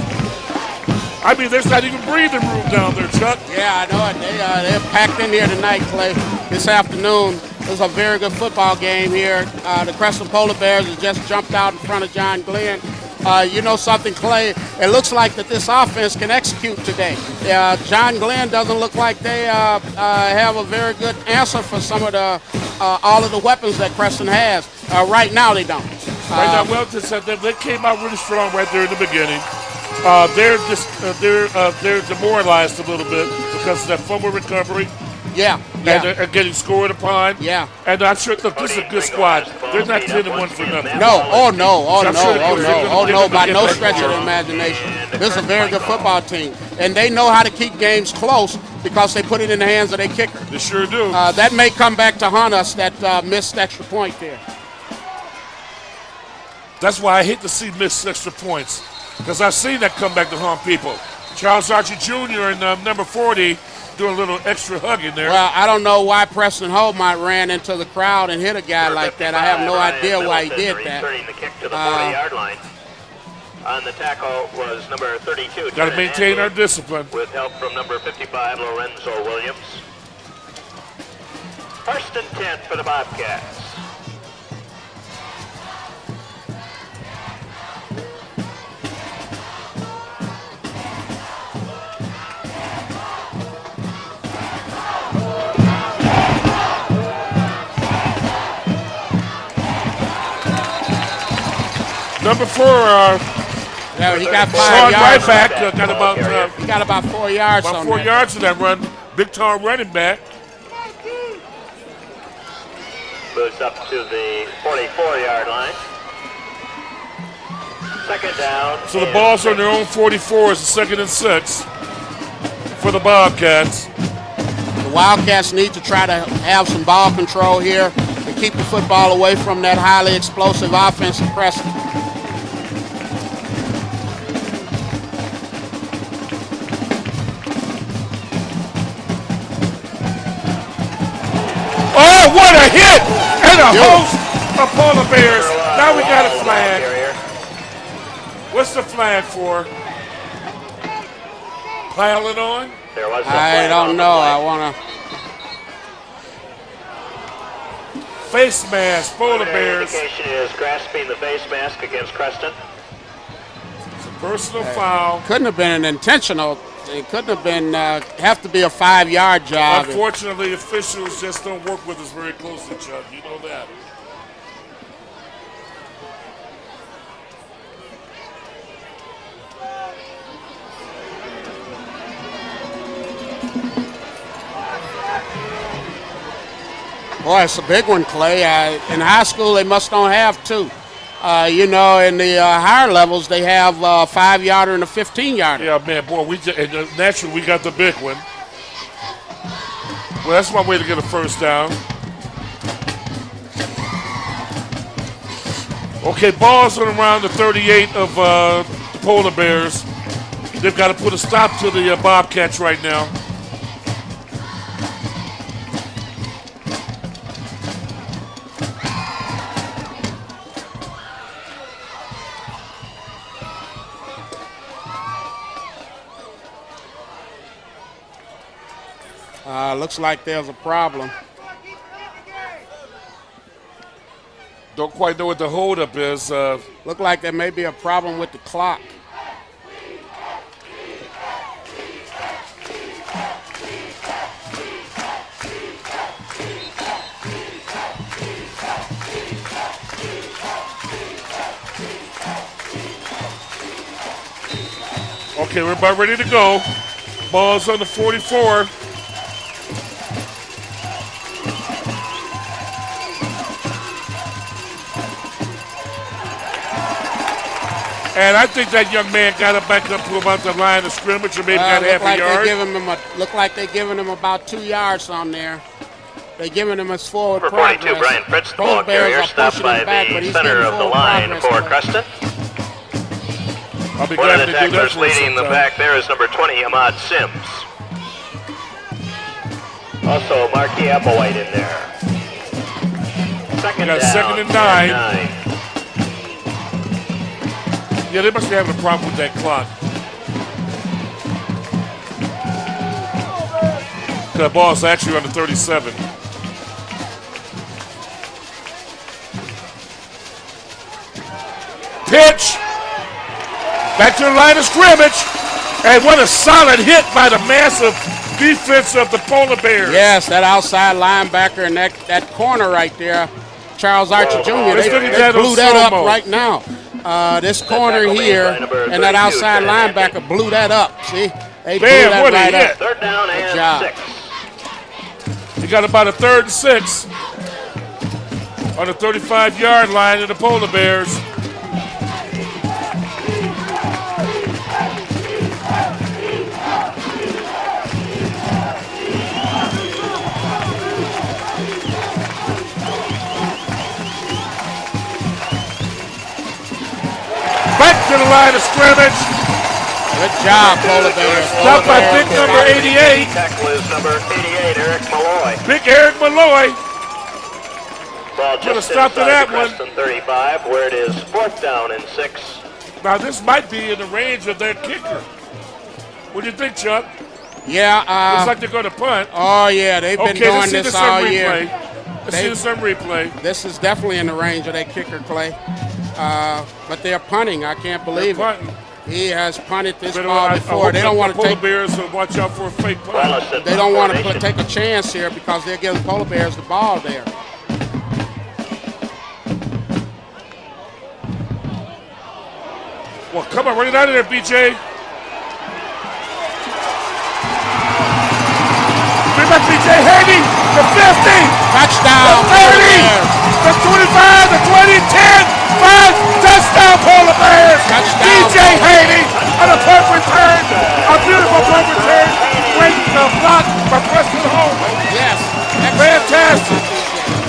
I mean, there's not even breathing room down there, Chuck. Yeah, I know it. They're packed in here tonight, Clay. This afternoon, there's a very good football game here. The Creston Polar Bears have just jumped out in front of John Glenn. You know something, Clay? It looks like that this offense can execute today. John Glenn doesn't look like they have a very good answer for some of the all of the weapons that Creston has. Right now, they don't. Right now, well, they came out really strong right there in the beginning. They're demoralized a little bit because of that fumble recovery. Yeah. And they're getting scored upon. Yeah. And I'm sure, look, this is a good squad. They're not 10-1 for nothing. No. Oh, no. Oh, I'm no. sure Oh, no. By no back stretch of the imagination. This is a very good football team. And they know how to keep games close because they put it in the hands of their kicker. They sure do. That may come back to haunt us, that missed extra point there. That's why I hate to see missed extra points, because I've seen that come back to haunt people. Charles Archie Jr. and number 40 doing a little extra hugging there. Well, I don't know why Preston Holmont ran into the crowd and hit a guy like that. I have no idea why he did that. Returning the kick to the 40-yard line. On the tackle was number 32. Got to maintain our discipline. With help from number 55, Lorenzo Williams. First and 10 for the Bobcats. Number 4, Yeah, he got 5 Sean yards. right back. He got about 4 yards about on 4 that. yards to that run. Big tall running back. Moves up to the 44-yard line. Second down. So the ball's on their own 44. It's a 2nd and 6 for the Bobcats. The Wildcats need to try to have some ball control here and keep the football away from that highly explosive offense of Creston. Oh, what a hit! And a host of polar bears. Now we got a flag. What's the flag for? Piling on? There was no I flag don't on the know. play. I want to. Face mask, polar Preliminary bears. indication is grasping the face mask against Creston. It's a personal foul. Couldn't have been an intentional. It couldn't have been. Have to be a 5-yard job. Unfortunately, officials just don't work with us very closely, Chuck. You know that. Boy, it's a big one, Clay. In high school, they must don't have two. You know, in the higher levels, they have a 5-yarder and a 15-yarder. Yeah, man, boy, naturally we got the big one. Well, that's one way to get a first down. Okay, ball's on around the 38 of the Polar Bears. They've got to put a stop to the Bobcats right now. Looks like there's a problem. Don't quite know what the holdup is. Look like there may be a problem with the clock. Okay, we're about ready to go. Ball's on the 44. And I think that young man got it back up to about the line of scrimmage, or maybe got half a yard. Look like they're giving him about 2 yards on there. They're giving him his forward For progress. 42, Brian Fritz, the ball Both Bears carrier, are stopped pushing by him back, but the he's center getting of the forward line progress for there. Creston. I'll be One glad of to the do that tacklers for us leading the sometime. back there is number 20, Ahmad Sims. Also, Marquis Applewhite in there. Second We got down, 2nd and 9. 9. Yeah, they must be having a problem with that clock. The ball's actually on the 37. Pitch. Back to the line of scrimmage. And what a solid hit by the massive defense of the Polar Bears. Yes, that outside linebacker and that corner right there, Charles Archer Jr., Let's look they at that blew on that up slow-mo. right now. This corner tackle made here by number and that 32, outside Kenneth linebacker blew that up. See? They blew Man, that what a right hit. up. Third down Good and job. 6. You got about a 3rd and 6 on the 35-yard line of the Polar Bears. Back to the line of scrimmage. Good job, Polar Bears. Stopped by big number 88. Tackle is number 88, Eric Malloy. Big Eric Malloy. Ball Put a just stop to inside that the one. Creston 35, where it is 4th down and 6. Now this might be in the range of their kicker. What do you think, Chuck? Yeah. Looks like they're going to punt. Oh, yeah, they've been Okay, let's doing see this the all sun year. replay. Let's see the sun replay. This is definitely in the range of that kicker, Clay. But they're punting. I can't believe They're it. punting. He has punted this But ball I before. hope They don't want to Polar take. Bears will watch out for a fake punt. They don't want to take a chance here because they're giving Polar Bears the ball there. Well, come on, run it out of there, BJ. Bring back BJ Haney. The 50. Touchdown. The 30. The 25. The 20. 10. 5. Touchdown, Polar Bears. Touchdown, BJ Polar Haney on a punt return. A beautiful punt return. Great block by Creston home. Yes. Fantastic.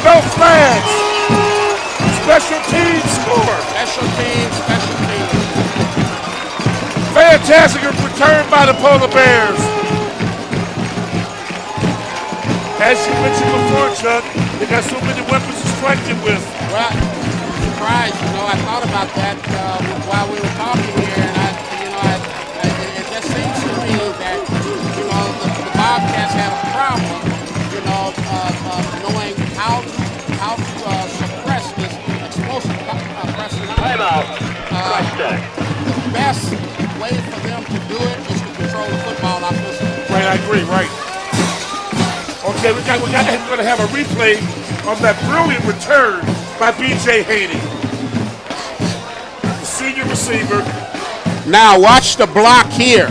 No flags. Special teams score. Special teams. Fantastic return by the Polar Bears. As you mentioned before, Chuck, they got so many weapons to strike you with. Well, I'm surprised. I thought about that while we were talking here, and it just seems to me that the Bobcats have a problem, knowing how to suppress this explosive pressing. Timeout. Creston. The best way for them to do it is to control the football offensively. Right, I agree, right. Okay, we're going to have a replay of that brilliant return by B.J. Haney, the senior receiver. Now watch the block here.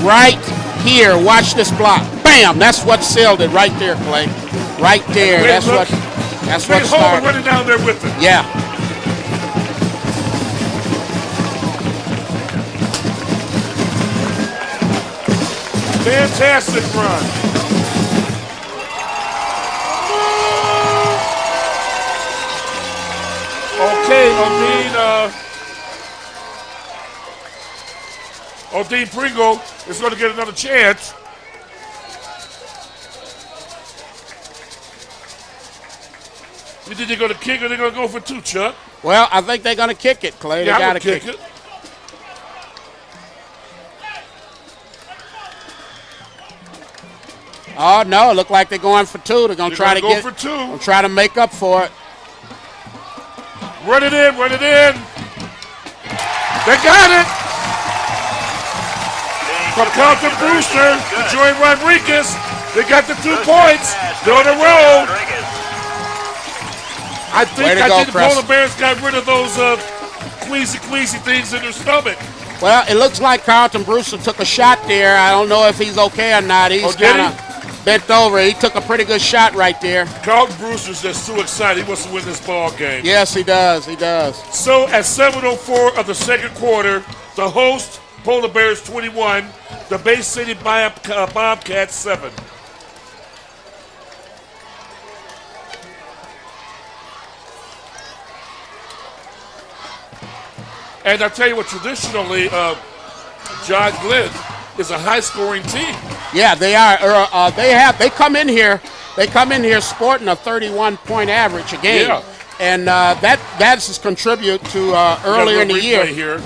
Right here. Watch this block. Bam! That's what sealed it right there, Clay. Right there. That's what started. Running down there with it. Yeah. Fantastic run. Okay, Odine Pringle is going to get another chance. You think they're going to kick or they're going to go for two, Chuck? Well, I think they're going to kick it, Clay. Yeah, they got to kick it. Oh, no, it looked like they're going for two. They're going to try to go for two. Gonna try to make up for it. Run it in. They got it. From Carlton Brewster to Joey Rodriguez. They got the 2 points. They're on the road. I think the Polar Bears got rid of those queasy things in their stomach. Well, it looks like Carlton Brewster took a shot there. I don't know if he's okay or not. He's kind of bent over. He took a pretty good shot right there. Carlton Brewster's just too excited. He wants to win this ball game. Yes, he does. So at 7:04 of the second quarter, the host, Polar Bears 21, the Bay City Bobcats 7. And I tell you what, traditionally, John Glenn is a high-scoring team. Yeah, they are. They come in here sporting a 31-point average a game. Yeah. And that's contribute to earlier in the year. Here.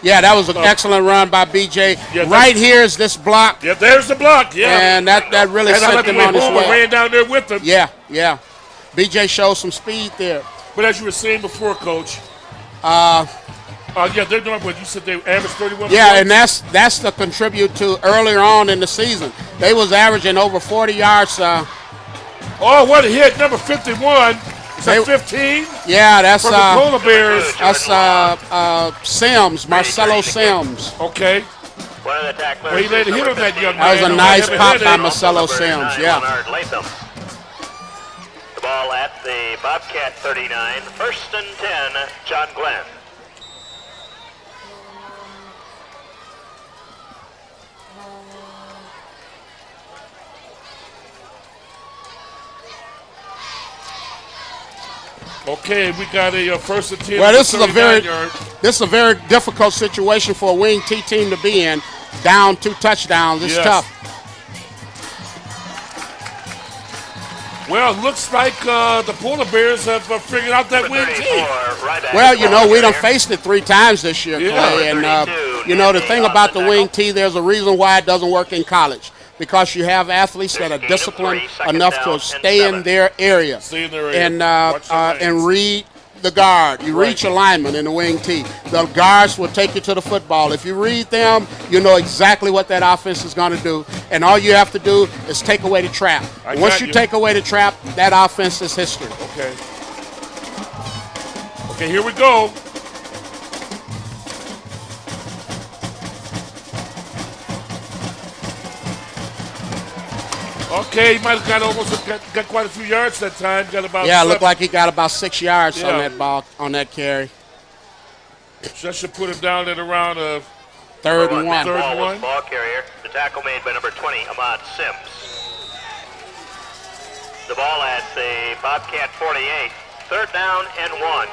Yeah, that was an excellent run by BJ. Yeah, right here is this block. Yeah, there's the block. Yeah, and that really set them on his way. Ran down there with them. Yeah. BJ showed some speed there. But as you were saying before, Coach. They're doing what you said. They averaged 31. Yeah, points. and that's to contribute to earlier on in the season. They was averaging over 40 yards. Oh, what a hit! Number 51. Is that 15? Yeah, that's from the Polar Bears. That's Sims, Marcelo Sims. Okay. One of the tacklers. Well, he laid a hit on that young man. That was a nice pop by Marcelo Sims. Yeah. The ball at the Bobcat 39. 1st and 10. John Glenn. Okay, we got a 1st and 10. Well, this is a very difficult situation for a wing T team to be in. Down 2 touchdowns. It's tough. Well, it looks like the Polar Bears have figured out that wing T. Well, we done faced it 3 times this year, Clay. And, the thing about the wing T, there's a reason why it doesn't work in college. Because you have athletes that are disciplined enough to stay in their area and read the guard. You read your lineman in the wing T. The guards will take you to the football. If you read them, you know exactly what that offense is going to do. And all you have to do is take away the trap. Once you take away the trap, that offense is history. Okay, here we go. Okay, he might have got quite a few yards that time. Got about Yeah, it 7. looked like he got about 6 yards on Yeah. that ball, on that carry. That should put him down at around Third and one. Third Ball and was one. ball carrier. The tackle made by number 20, Ahmad Sims. The ball at the Bobcat 48. Third down and 1.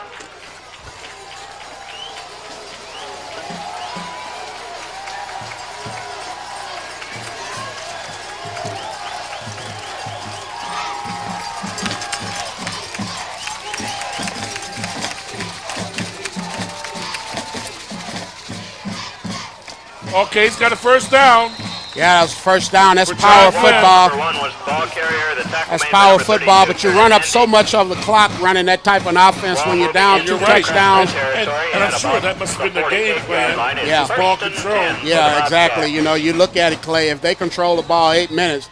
Okay, he's got a first down. Yeah, that's first down. That's For power John Glenn. football. Number 1 was ball carrier. The tackle That's made by power number football, 32, but you run up so Andy. much of the clock running that type of offense when you're down And 2 you're right. touchdowns. And I'm sure that must have been the game plan. Yeah. Ball control. Yeah, exactly. You know, you look at it, Clay. If they control the ball 8 minutes,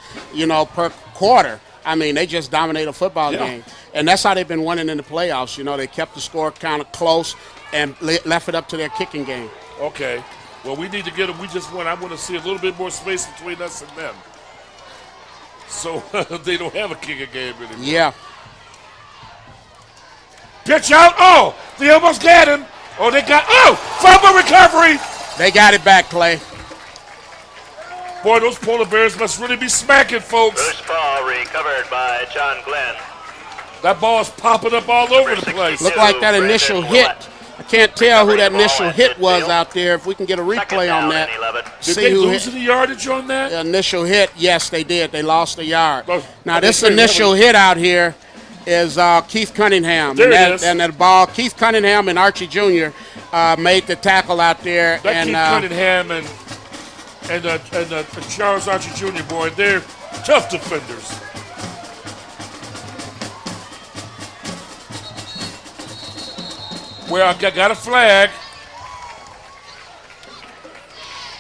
per quarter, I mean, they just dominate a football game. And that's how they've been winning in the playoffs. You know, they kept the score kind of close and left it up to their kicking game. Okay. Well, we need to get them. I want to see a little bit more space between us and them. So they don't have a kicking game anymore. Yeah. Pitch out. Oh, they almost got him. Oh, they got. Oh, fumble recovery. They got it back, Clay. Boy, those polar bears must really be smacking, folks. Loose ball recovered by John Glenn. That ball's popping up all over the place. Looked like that initial hit. I can't tell who that initial hit was out there. If we can get a replay on that. Did they lose any yardage on that? The initial hit, yes, they did. They lost a yard. Oh, Now, okay, this great. initial hit out here is Keith Cunningham. There it is. And that ball, Keith Cunningham and Archie Jr. Made the tackle out there. That and Keith Cunningham and Charles Archie Jr., boy, they're tough defenders. Well, I got a flag.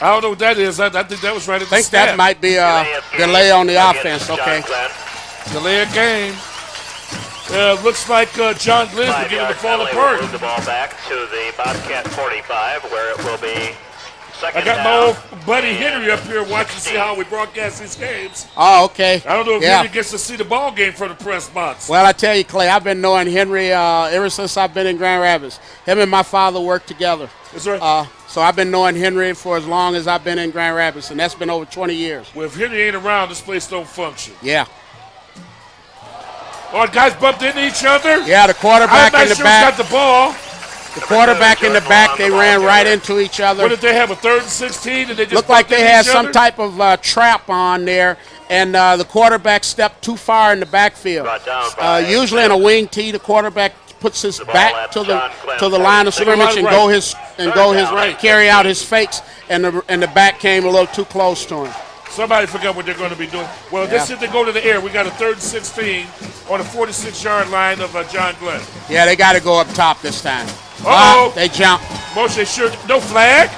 I don't know what that is. I think that was right at the I think snap. that might be a delay on the offense. Okay. Delay a game. Looks like John Glenn's beginning to fall apart. Move the ball back to the Bobcat 45, where it will be second I got down. my old buddy Henry up here watching to see how we broadcast these games. Oh, okay. I don't know if Yeah. Henry gets to see the ball game from the press box. Well, I tell you, Clay, I've been knowing Henry ever since I've been in Grand Rapids. Him and my father worked together. That's right. So I've been knowing Henry for as long as I've been in Grand Rapids, and that's been over 20 years. Well, if Henry ain't around, this place don't function. Yeah. Oh, guys bumped into each other? Yeah, the quarterback I'm in not the sure back. who's got the ball. The quarterback in the back, they ran right into each other. What did they have, a 3rd and 16? And they just Looked like bumped they into had each some other? type of trap on there, and the quarterback stepped too far in the backfield. Brought down by Usually in a wing tee, the quarterback puts his The ball back at to John Glenn, the line of 46. scrimmage and Right. go his Right. carry out his fakes, and the back came a little too close to him. Somebody forgot what they're going to be doing. Well, this Yeah. is to go to the air. We got a 3rd and 16 on the 46-yard line of John Glenn. Yeah, they got to go up top this time. Uh-oh. They jumped. Moshe sure. No flag.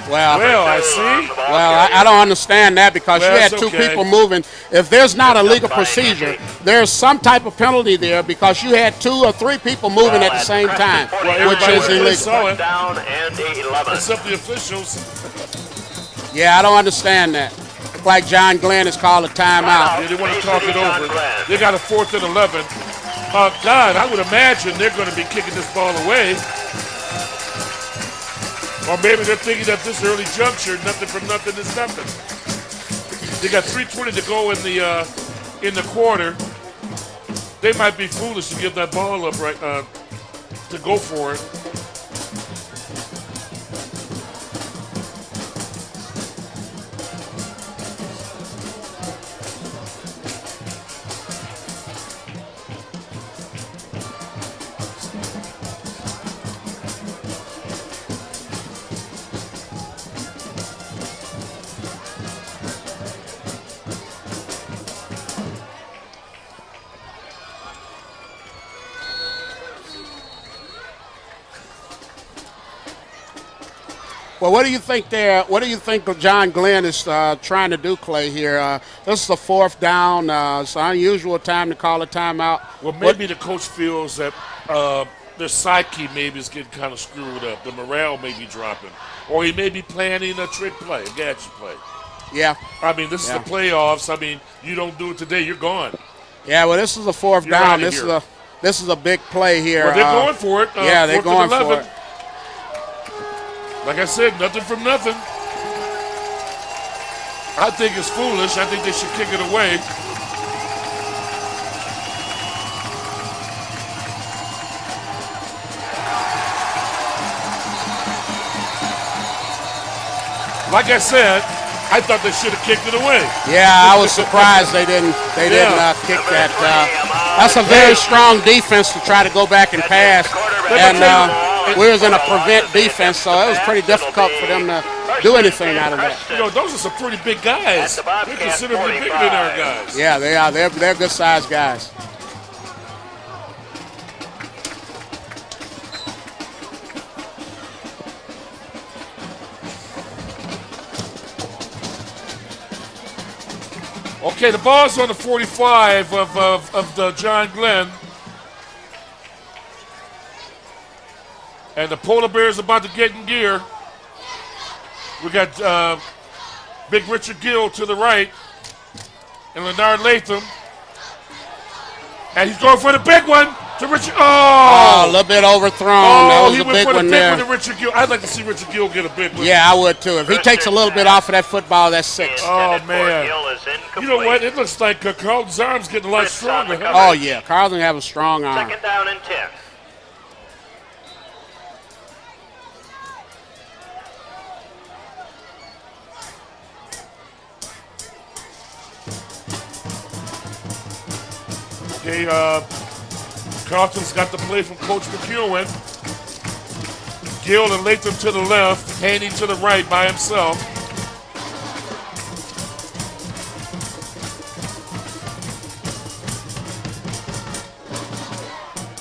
Well, I see. Well, I don't understand that because Well, you had it's two okay. people moving. If there's not a legal procedure, there's some type of penalty there because you had 2 or 3 people moving at the same time, Well, which everybody is really illegal. saw it. Down and 11. Except the officials. Yeah, I don't understand that. Look like John Glenn has called a timeout. Yeah, they want to talk it over. They got a 4th and 11. God, I would imagine they're going to be kicking this ball away. Or maybe they're thinking at this early juncture, nothing for nothing is nothing. They got 3:20 to go in the quarter. They might be foolish to give that ball up right to go for it. Well, what do you think there? What do you think John Glenn is trying to do, Clay? Here, this is the 4th down. It's an unusual time to call a timeout. Well, maybe the coach feels that their psyche maybe is getting kind of screwed up. The morale may be dropping. Or he may be planning a trick play, a gadget play. Yeah. I mean, this is the playoffs. I mean, you don't do it today, you're gone. Yeah, well, this is a fourth You're down. outta here. This is a big play here. Well, they're going for it. Yeah, they're 4th going and 11. for it. Like I said, nothing from nothing. I think it's foolish. I think they should kick it away. Like I said, I thought they should have kicked it away. Yeah, I was surprised they didn't kick that. That's a very strong defense to try to go back and pass. And we was in a prevent defense, so it was pretty difficult for them to do anything out of that. You know, those are some pretty big guys. They're considerably bigger than our guys. Yeah, they are. They're good sized guys. Okay, the ball's on the 45 of the John Glenn. And the Polar Bears about to get in gear. We got Big Richard Gill to the right. And Leonard Latham. And he's going for the big one to Richard. Oh, a little bit overthrown. That was he a went big for the one big there. one to Richard Gill. I'd like to see Richard Gill get a big one. Yeah, I would too. If he takes a little bit off of that football, that's 6. Oh, man. You know what? It looks like Carlton's arm's getting a lot stronger. Huh? Oh, yeah. Carlton have a strong arm. 2nd down and 10. Okay, Carlton's got the play from Coach McEwen. Gill and Latham to the left, Haney to the right by himself.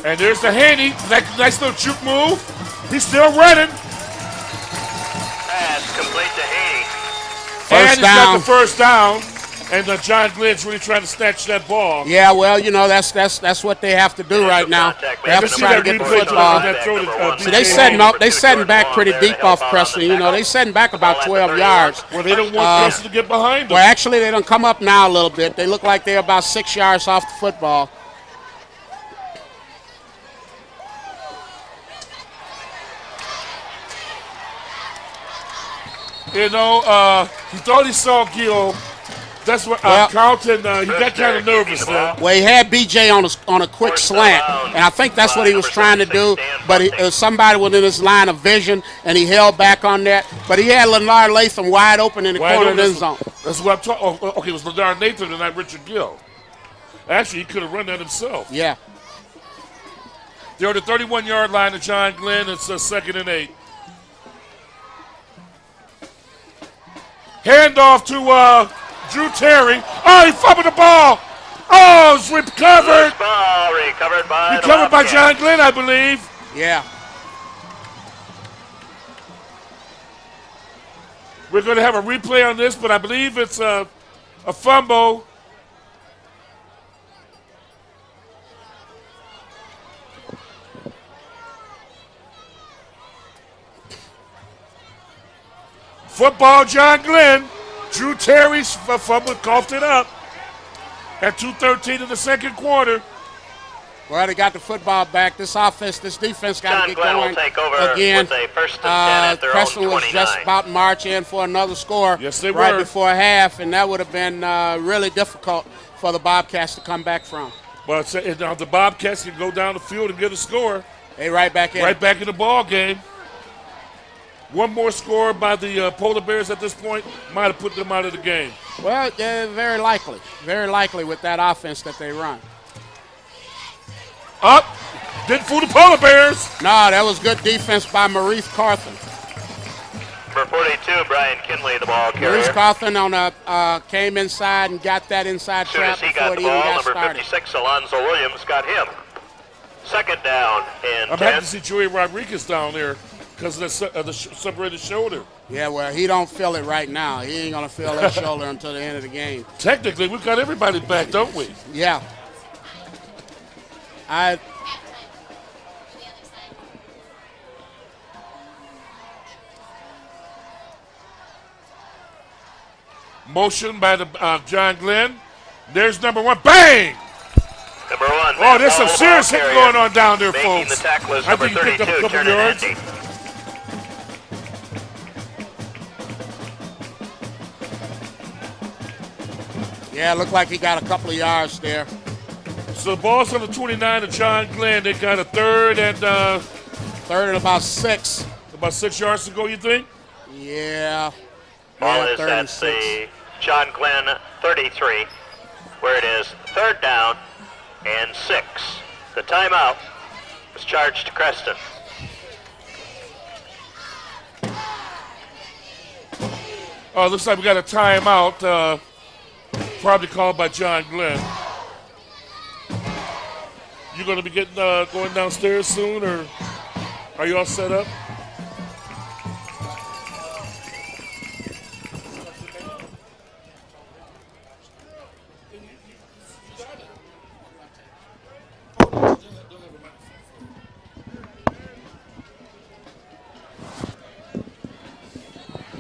And there's the Haney, nice little juke move. He's still running. Pass complete to Haney. And First he's got down. the first down. And John Glenn's really trying to snatch that ball. Yeah, well, you know, that's what they have to do right now. They have to try to get the football. See, they setting back pretty deep off Creston. You know, they setting back about 12 yards. Well, they don't want Creston to get behind them. Well, actually, they don't come up now a little bit. They look like they're about 6 yards off the football. You know, he thought he saw Gill. That's what Carlton, he got kind of nervous there. Well, he had BJ on a quick slant, and I think that's what he was trying to do, but somebody was in his line of vision, and he held back on that. But he had Leonard Latham wide open in the corner of the end zone. That's what I'm talking about. Okay, it was Leonard Latham and not Richard Gill. Actually, he could have run that himself. Yeah. They're on the 31-yard line of John Glenn. It's 2nd and 8. Handoff to Drew Terry. Oh, he fumbled the ball. Oh, it's recovered. Ball recovered by John Glenn, I believe. Yeah. We're going to have a replay on this, but I believe it's a fumble. Football, John Glenn. Drew Terry's fumble, coughed it up at 2:13 in the second quarter. Well, they got the football back. This defense got to get Glenn going will take over again. with a 1st and 10 at their Creston own was 29. just about to march in for another score Yes, they right were. before half, and that would have been really difficult for the Bobcats to come back from. But now the Bobcats can go down the field and get a score. They right back in. Right back in the ball game. One more score by the Polar Bears at this point might have put them out of the game. Well, very likely with that offense that they run. Up. Didn't fool the Polar Bears. No, that was good defense by Maurice Carthen. Number 42, Brian Kinley, the ball carrier. Maurice Carthen came inside and got that inside As soon trap as he before got it the even ball, got number started. 56, Alonzo Williams, got him. 2nd down and I'm 10. happy to see Joey Rodriguez down there because of the separated shoulder. Yeah, well, he don't feel it right now. He ain't going to feel that shoulder until the end of the game. Technically, we've got everybody back, don't we? Yeah. Motion by the John Glenn. There's number 1. Bang! Number 1. Oh, there's some serious hitting going on down there, Making folks. the tackle is I number think he picked up a 32, couple yards. Andy. Yeah, looked like he got a couple of yards there. So the ball's on the 29 of John Glenn. They got a third and Third and about 6. about 6 yards to go, you think? Yeah. Ball Yeah, is third and at 6. the John Glenn 33, where it is 3rd down and 6. The timeout was charged to Creston. Oh, looks like we got a timeout, probably called by John Glenn. You going to be getting going downstairs soon, or are you all set up?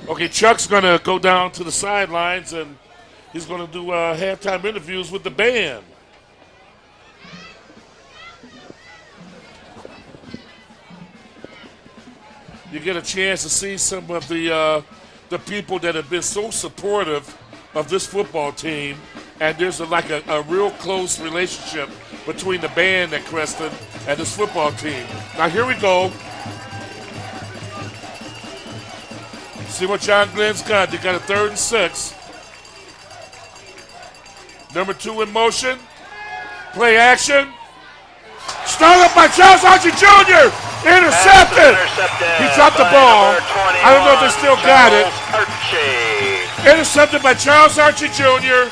Okay, Chuck's going to go down to the sidelines, and he's going to do halftime interviews with the band. You get a chance to see some of the people that have been so supportive of this football team, and there's a real close relationship between the band at Creston and this football team. Now here we go. See what John Glenn's got. They got a 3rd and 6. Number 2 in motion. Play action. Started up by Charles Archie Jr. Intercepted. He dropped the ball. I don't know if they still got it. Intercepted by Charles Archie Jr.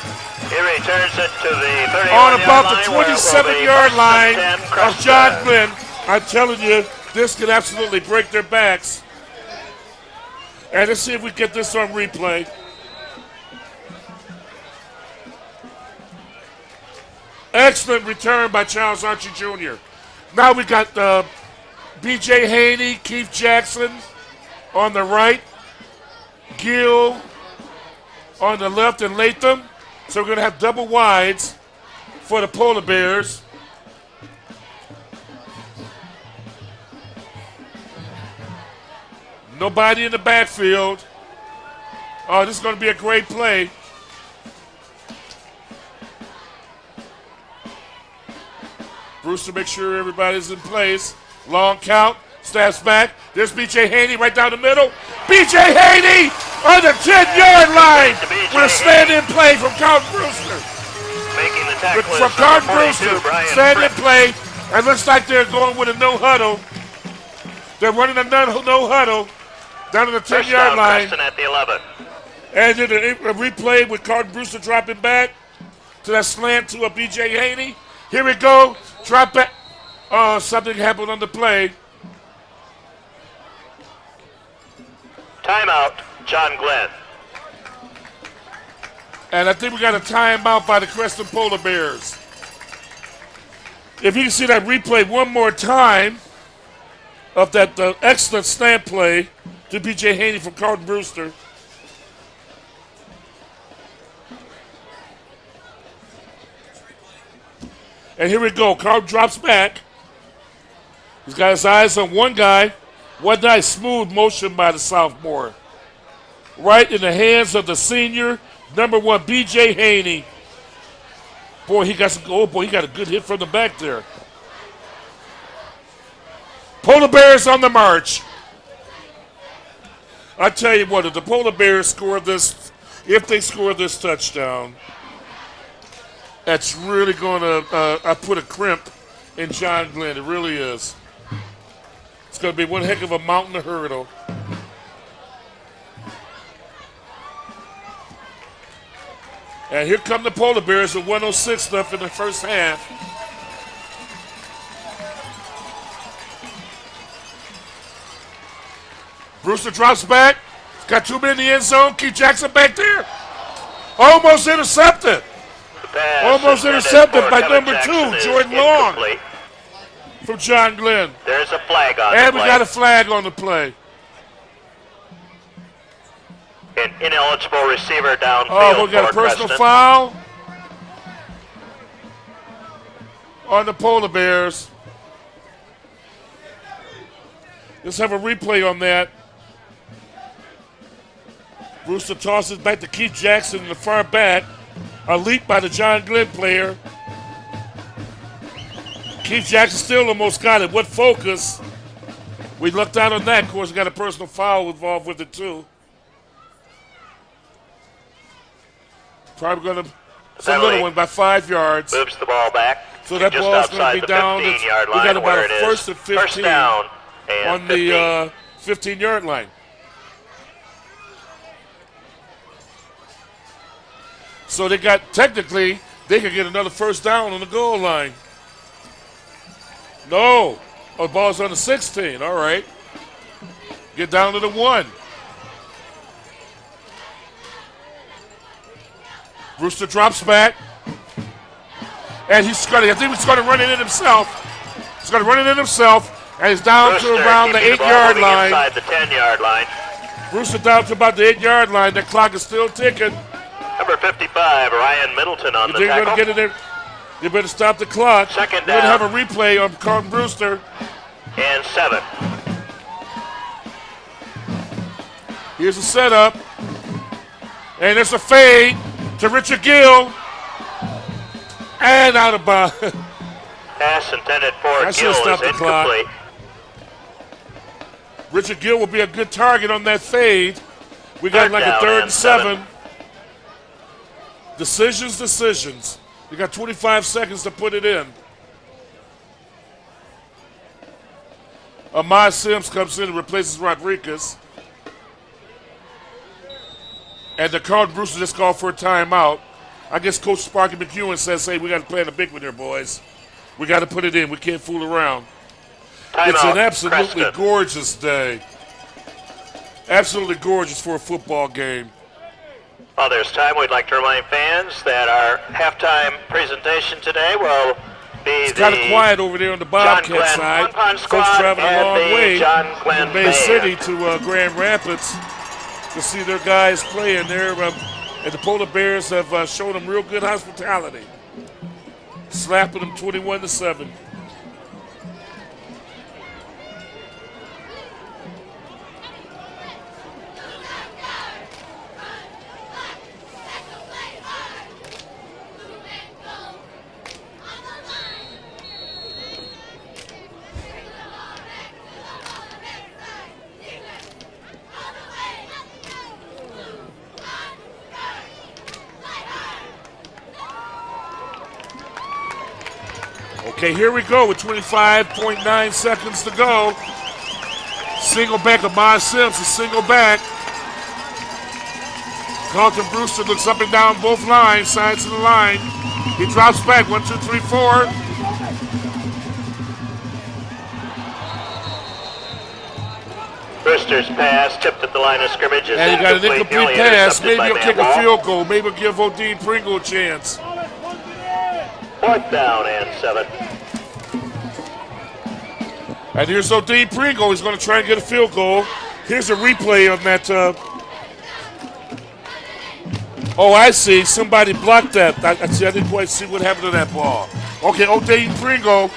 He returns it to the 31 on about the 27-yard line of John Glenn. I'm telling you, this could absolutely break their backs. And let's see if we get this on replay. Excellent return by Charles Archie Jr. Now we got B.J. Haney, Keith Jackson on the right, Gill on the left, and Latham. So we're going to have double wides for the Polar Bears. Nobody in the backfield. Oh, this is going to be a great play. Brewster, make sure everybody's in place. Long count, snaps back. There's B.J. Haney right down the middle. B.J. Haney on the 10-yard line with a stand-in play from Carlton Brewster. Making the tackle From Carlton Brewster, stand-in play. And looks like they're going with a no huddle. They're running a no huddle down to the 10-yard line. Creston at the 11. And then a replay with Carlton Brewster dropping back to that slant to a B.J. Haney. Here we go. Drop back. Oh, something happened on the play. Timeout, John Glenn. And I think we got a timeout by the Creston Polar Bears. If you can see that replay one more time of that excellent slant play to B.J. Haney from Carlton Brewster. And here we go. Carlton drops back. He's got his eyes on one guy. One nice smooth motion by the sophomore. Right in the hands of the senior, number 1, B.J. Haney. Boy, he got a good hit from the back there. Polar Bears on the march. I tell you what, if the Polar Bears score this, if they score this touchdown, that's really going to put a crimp in John Glenn. It really is. It's going to be one heck of a mountain to hurdle. And here come the Polar Bears with 106 left in the first half. Brewster drops back. Got 2 men in the end zone. Keith Jackson back there. Almost intercepted. Almost intercepted by number 2, Jordan Long, from John Glenn. There's a flag on the play. And we got a flag on the play. An ineligible receiver downfield Oh, we got a for personal Creston. foul on the Polar Bears. Let's have a replay on that. Brewster tosses back to Keith Jackson in the far back. A leap by the John Glenn player. Keith Jackson still almost got it. What focus? We looked out on that. Of course, we got a personal foul involved with it, too. Probably going to. It's a little one by 5 yards. Moves the ball back. So that just ball's going outside to be the down. 15-yard We line got about where a it is. first and 15 First down and on 15. the 15-yard line. So they got, technically, they could get another first down on the goal line. No. Oh, the ball's on the 16. All right. Get down to the 1. Brewster drops back. And he's going to, I think he's going to run it in himself. He's going to run it in himself. And he's down Brewster to around the keeping 8-yard moving line. inside the 10-yard line. Brewster down to about the 8-yard line. The clock is still ticking. Number 55, Ryan Middleton on You the think you're tackle. going to get in there? You better stop the clock. Second We're going to down. have a replay on Carlton Brewster. And 7. Here's the setup. And there's a fade to Richard Gill. And out of bounds. Pass intended for I Gill should've is stopped the clock. incomplete. Richard Gill will be a good target on that fade. We got Third like a down 3rd and and 7. 7. Decisions. You got 25 seconds to put it in. Ahmad Sims comes in and replaces Rodriguez. And the Carlton Brewster just called for a timeout. I guess Coach Sparky McEwen says, hey, we got to play in a big one here, boys. We got to put it in. We can't fool around. It's Timeout, an absolutely Creston. gorgeous day. Absolutely gorgeous for a football game. While there's time, we'd like to remind fans that our halftime presentation today will be It's kind of quiet over there on the Bobcat John Glenn side. Pon-Pon Folks squad traveling a and long the way John Glenn from Bay Band. City to Grand Rapids to see their guys playing there. And the Polar Bears have shown them real good hospitality, slapping them 21-7. Okay, here we go with 25.9 seconds to go. Single back of Ahmad Sims, a single back. Carlton Brewster looks up and down both lines, sides of the line. He drops back, 1, 2, 3, 4. Brewster's pass tipped at the line of scrimmage is And he got an incomplete. incomplete Nearly pass. intercepted Maybe by he'll Matt kick a Wall. field goal. Maybe he'll give O'Dean Pringle a chance. 4th down and 7. And here's O'Dean Pringle. He's going to try and get a field goal. Here's a replay on that. Oh, I see. Somebody blocked that. I didn't quite see what happened to that ball. Okay, O'Dean Pringle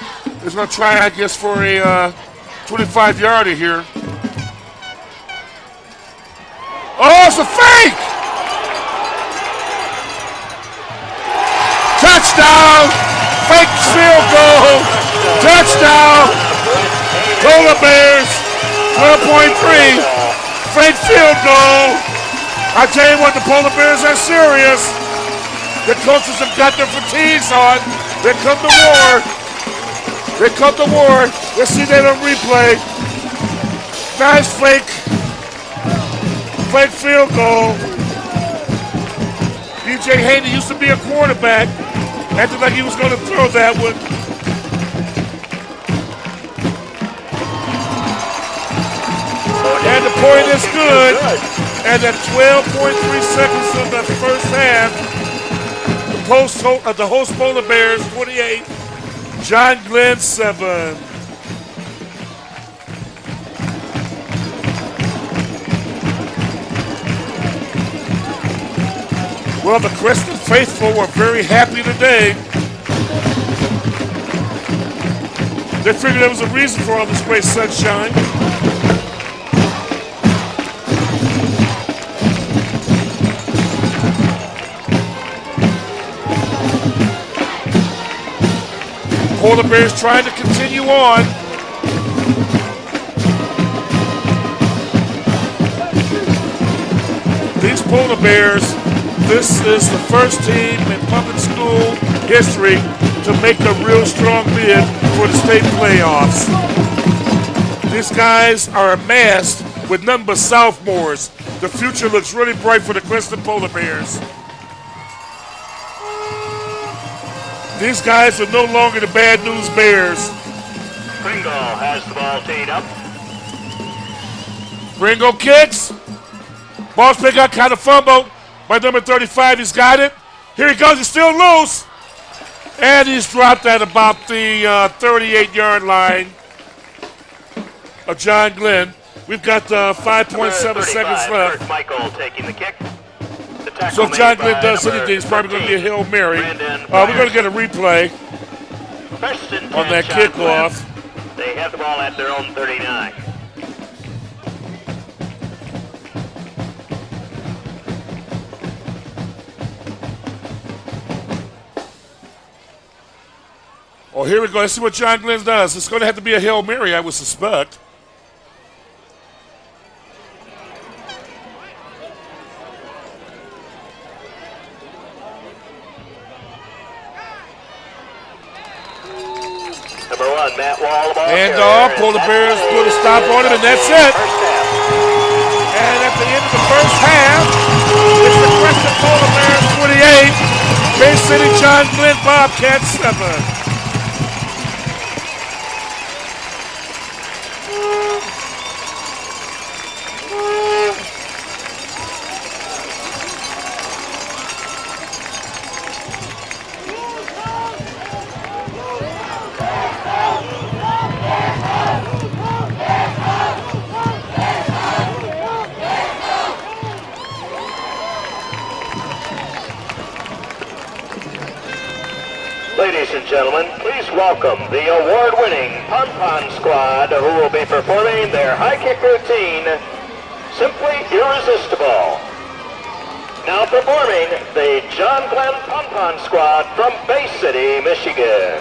is going to try, I guess, for a 25-yarder here. Oh, it's a fake! Touchdown! Fake field goal! Touchdown! Polar Bears, 12.3. Fake field goal. I tell you what, the Polar Bears are serious. The coaches have got their fatigues on. Here come the war. Here come the war. Let's see that on replay. Nice fake field goal. DJ Haney used to be a quarterback. Acted like he was going to throw that one. And the point is good. And at 12.3 seconds of the first half, the host Polar Bears 28, John Glenn 7. Well, the Creston faithful were very happy today. They figured there was a reason for all this great sunshine. Polar Bears trying to continue on. These Polar Bears, this is the first team in public school history to make a real strong bid for the state playoffs. These guys are amassed with nothing but sophomores. The future looks really bright for the Creston Polar Bears. These guys are no longer the bad news Bears. Pringle has the ball teed up. Ringo kicks. Ball's picked up, kind of fumbled by number 35. He's got it. Here he goes. He's still loose. And he's dropped at about the 38-yard line of John Glenn. We've got 5.7 seconds left. Kurt Michael taking the kick. The tackle So if John made Glenn by does number anything, it's probably going to be a 13, Hail Mary. Brandon We're going to get a replay First and 10, on that John kickoff. Glenn. They have the ball at their own 39. Oh, here we go. Let's see what John Glenn does. It's going to have to be a Hail Mary, I would suspect. Number 1, Matt Wall. The ball And carrier, Polar and Bears that's put a stop on him, and that's it. First half. And at the end of the first half, it's the Creston Polar Bears 28, Bay City John Glenn Bobcats 7. Ladies and gentlemen, please welcome the award-winning Pon-Pon Squad who will be performing their high kick routine, Simply Irresistible. Now performing the John Glenn Pon-Pon Squad from Bay City, Michigan.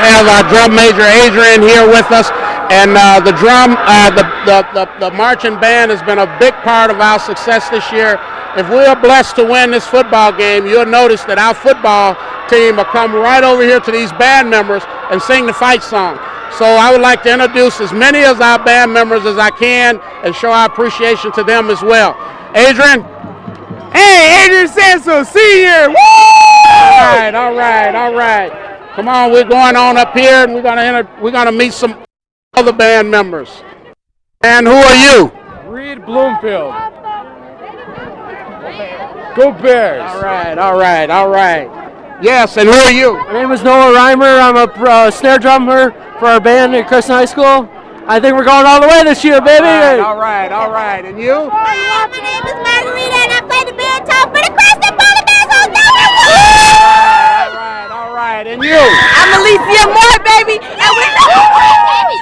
We have our drum major Adrian here with us, and the marching band has been a big part of our success this year. If we are blessed to win this football game, you'll notice that our football team will come right over here to these band members and sing the fight song. So I would like to introduce as many of our band members as I can and show our appreciation to them as well. Adrian. Hey, Adrian Sanso, senior. Woo! All right. Come on, we're going on up here, and we're gonna meet some other band members. And who are you? Reed Bloomfield. Go Bears. All right. Yes, and who are you? My name is Noah Reimer. I'm a snare drummer for our band at Creston High School. I think we're going all the way this year, baby. All right. And you? Hello, my name is Margarita, and I play the baritone for the Creston Polar Bears on All right. And you? I'm Alicia Moore, baby, and we're the baby.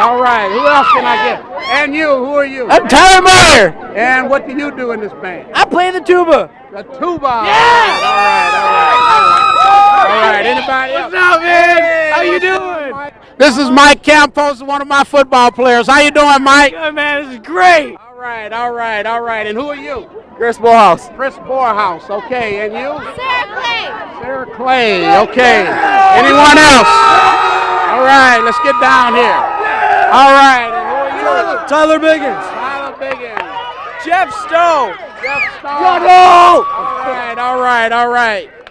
All right. Who else can I get? And you? Who are you? I'm Tyler Meyer. And what do you do in this band? I play the tuba. The tuba. Yeah. All right. Anybody else? What's up, man? How you doing? This is Mike Campos, one of my football players. How you doing, Mike? Good, man. This is great. All right. And who are you? Chris Morehouse. Chris Borehouse. Okay. And you? Sarah Clay. Sarah Clay. Okay. Anyone else? All right. Let's get down here. All right. And who are you? Tyler Biggins. Tyler Biggins. Jeff Stowe. Jeff Starr. All right.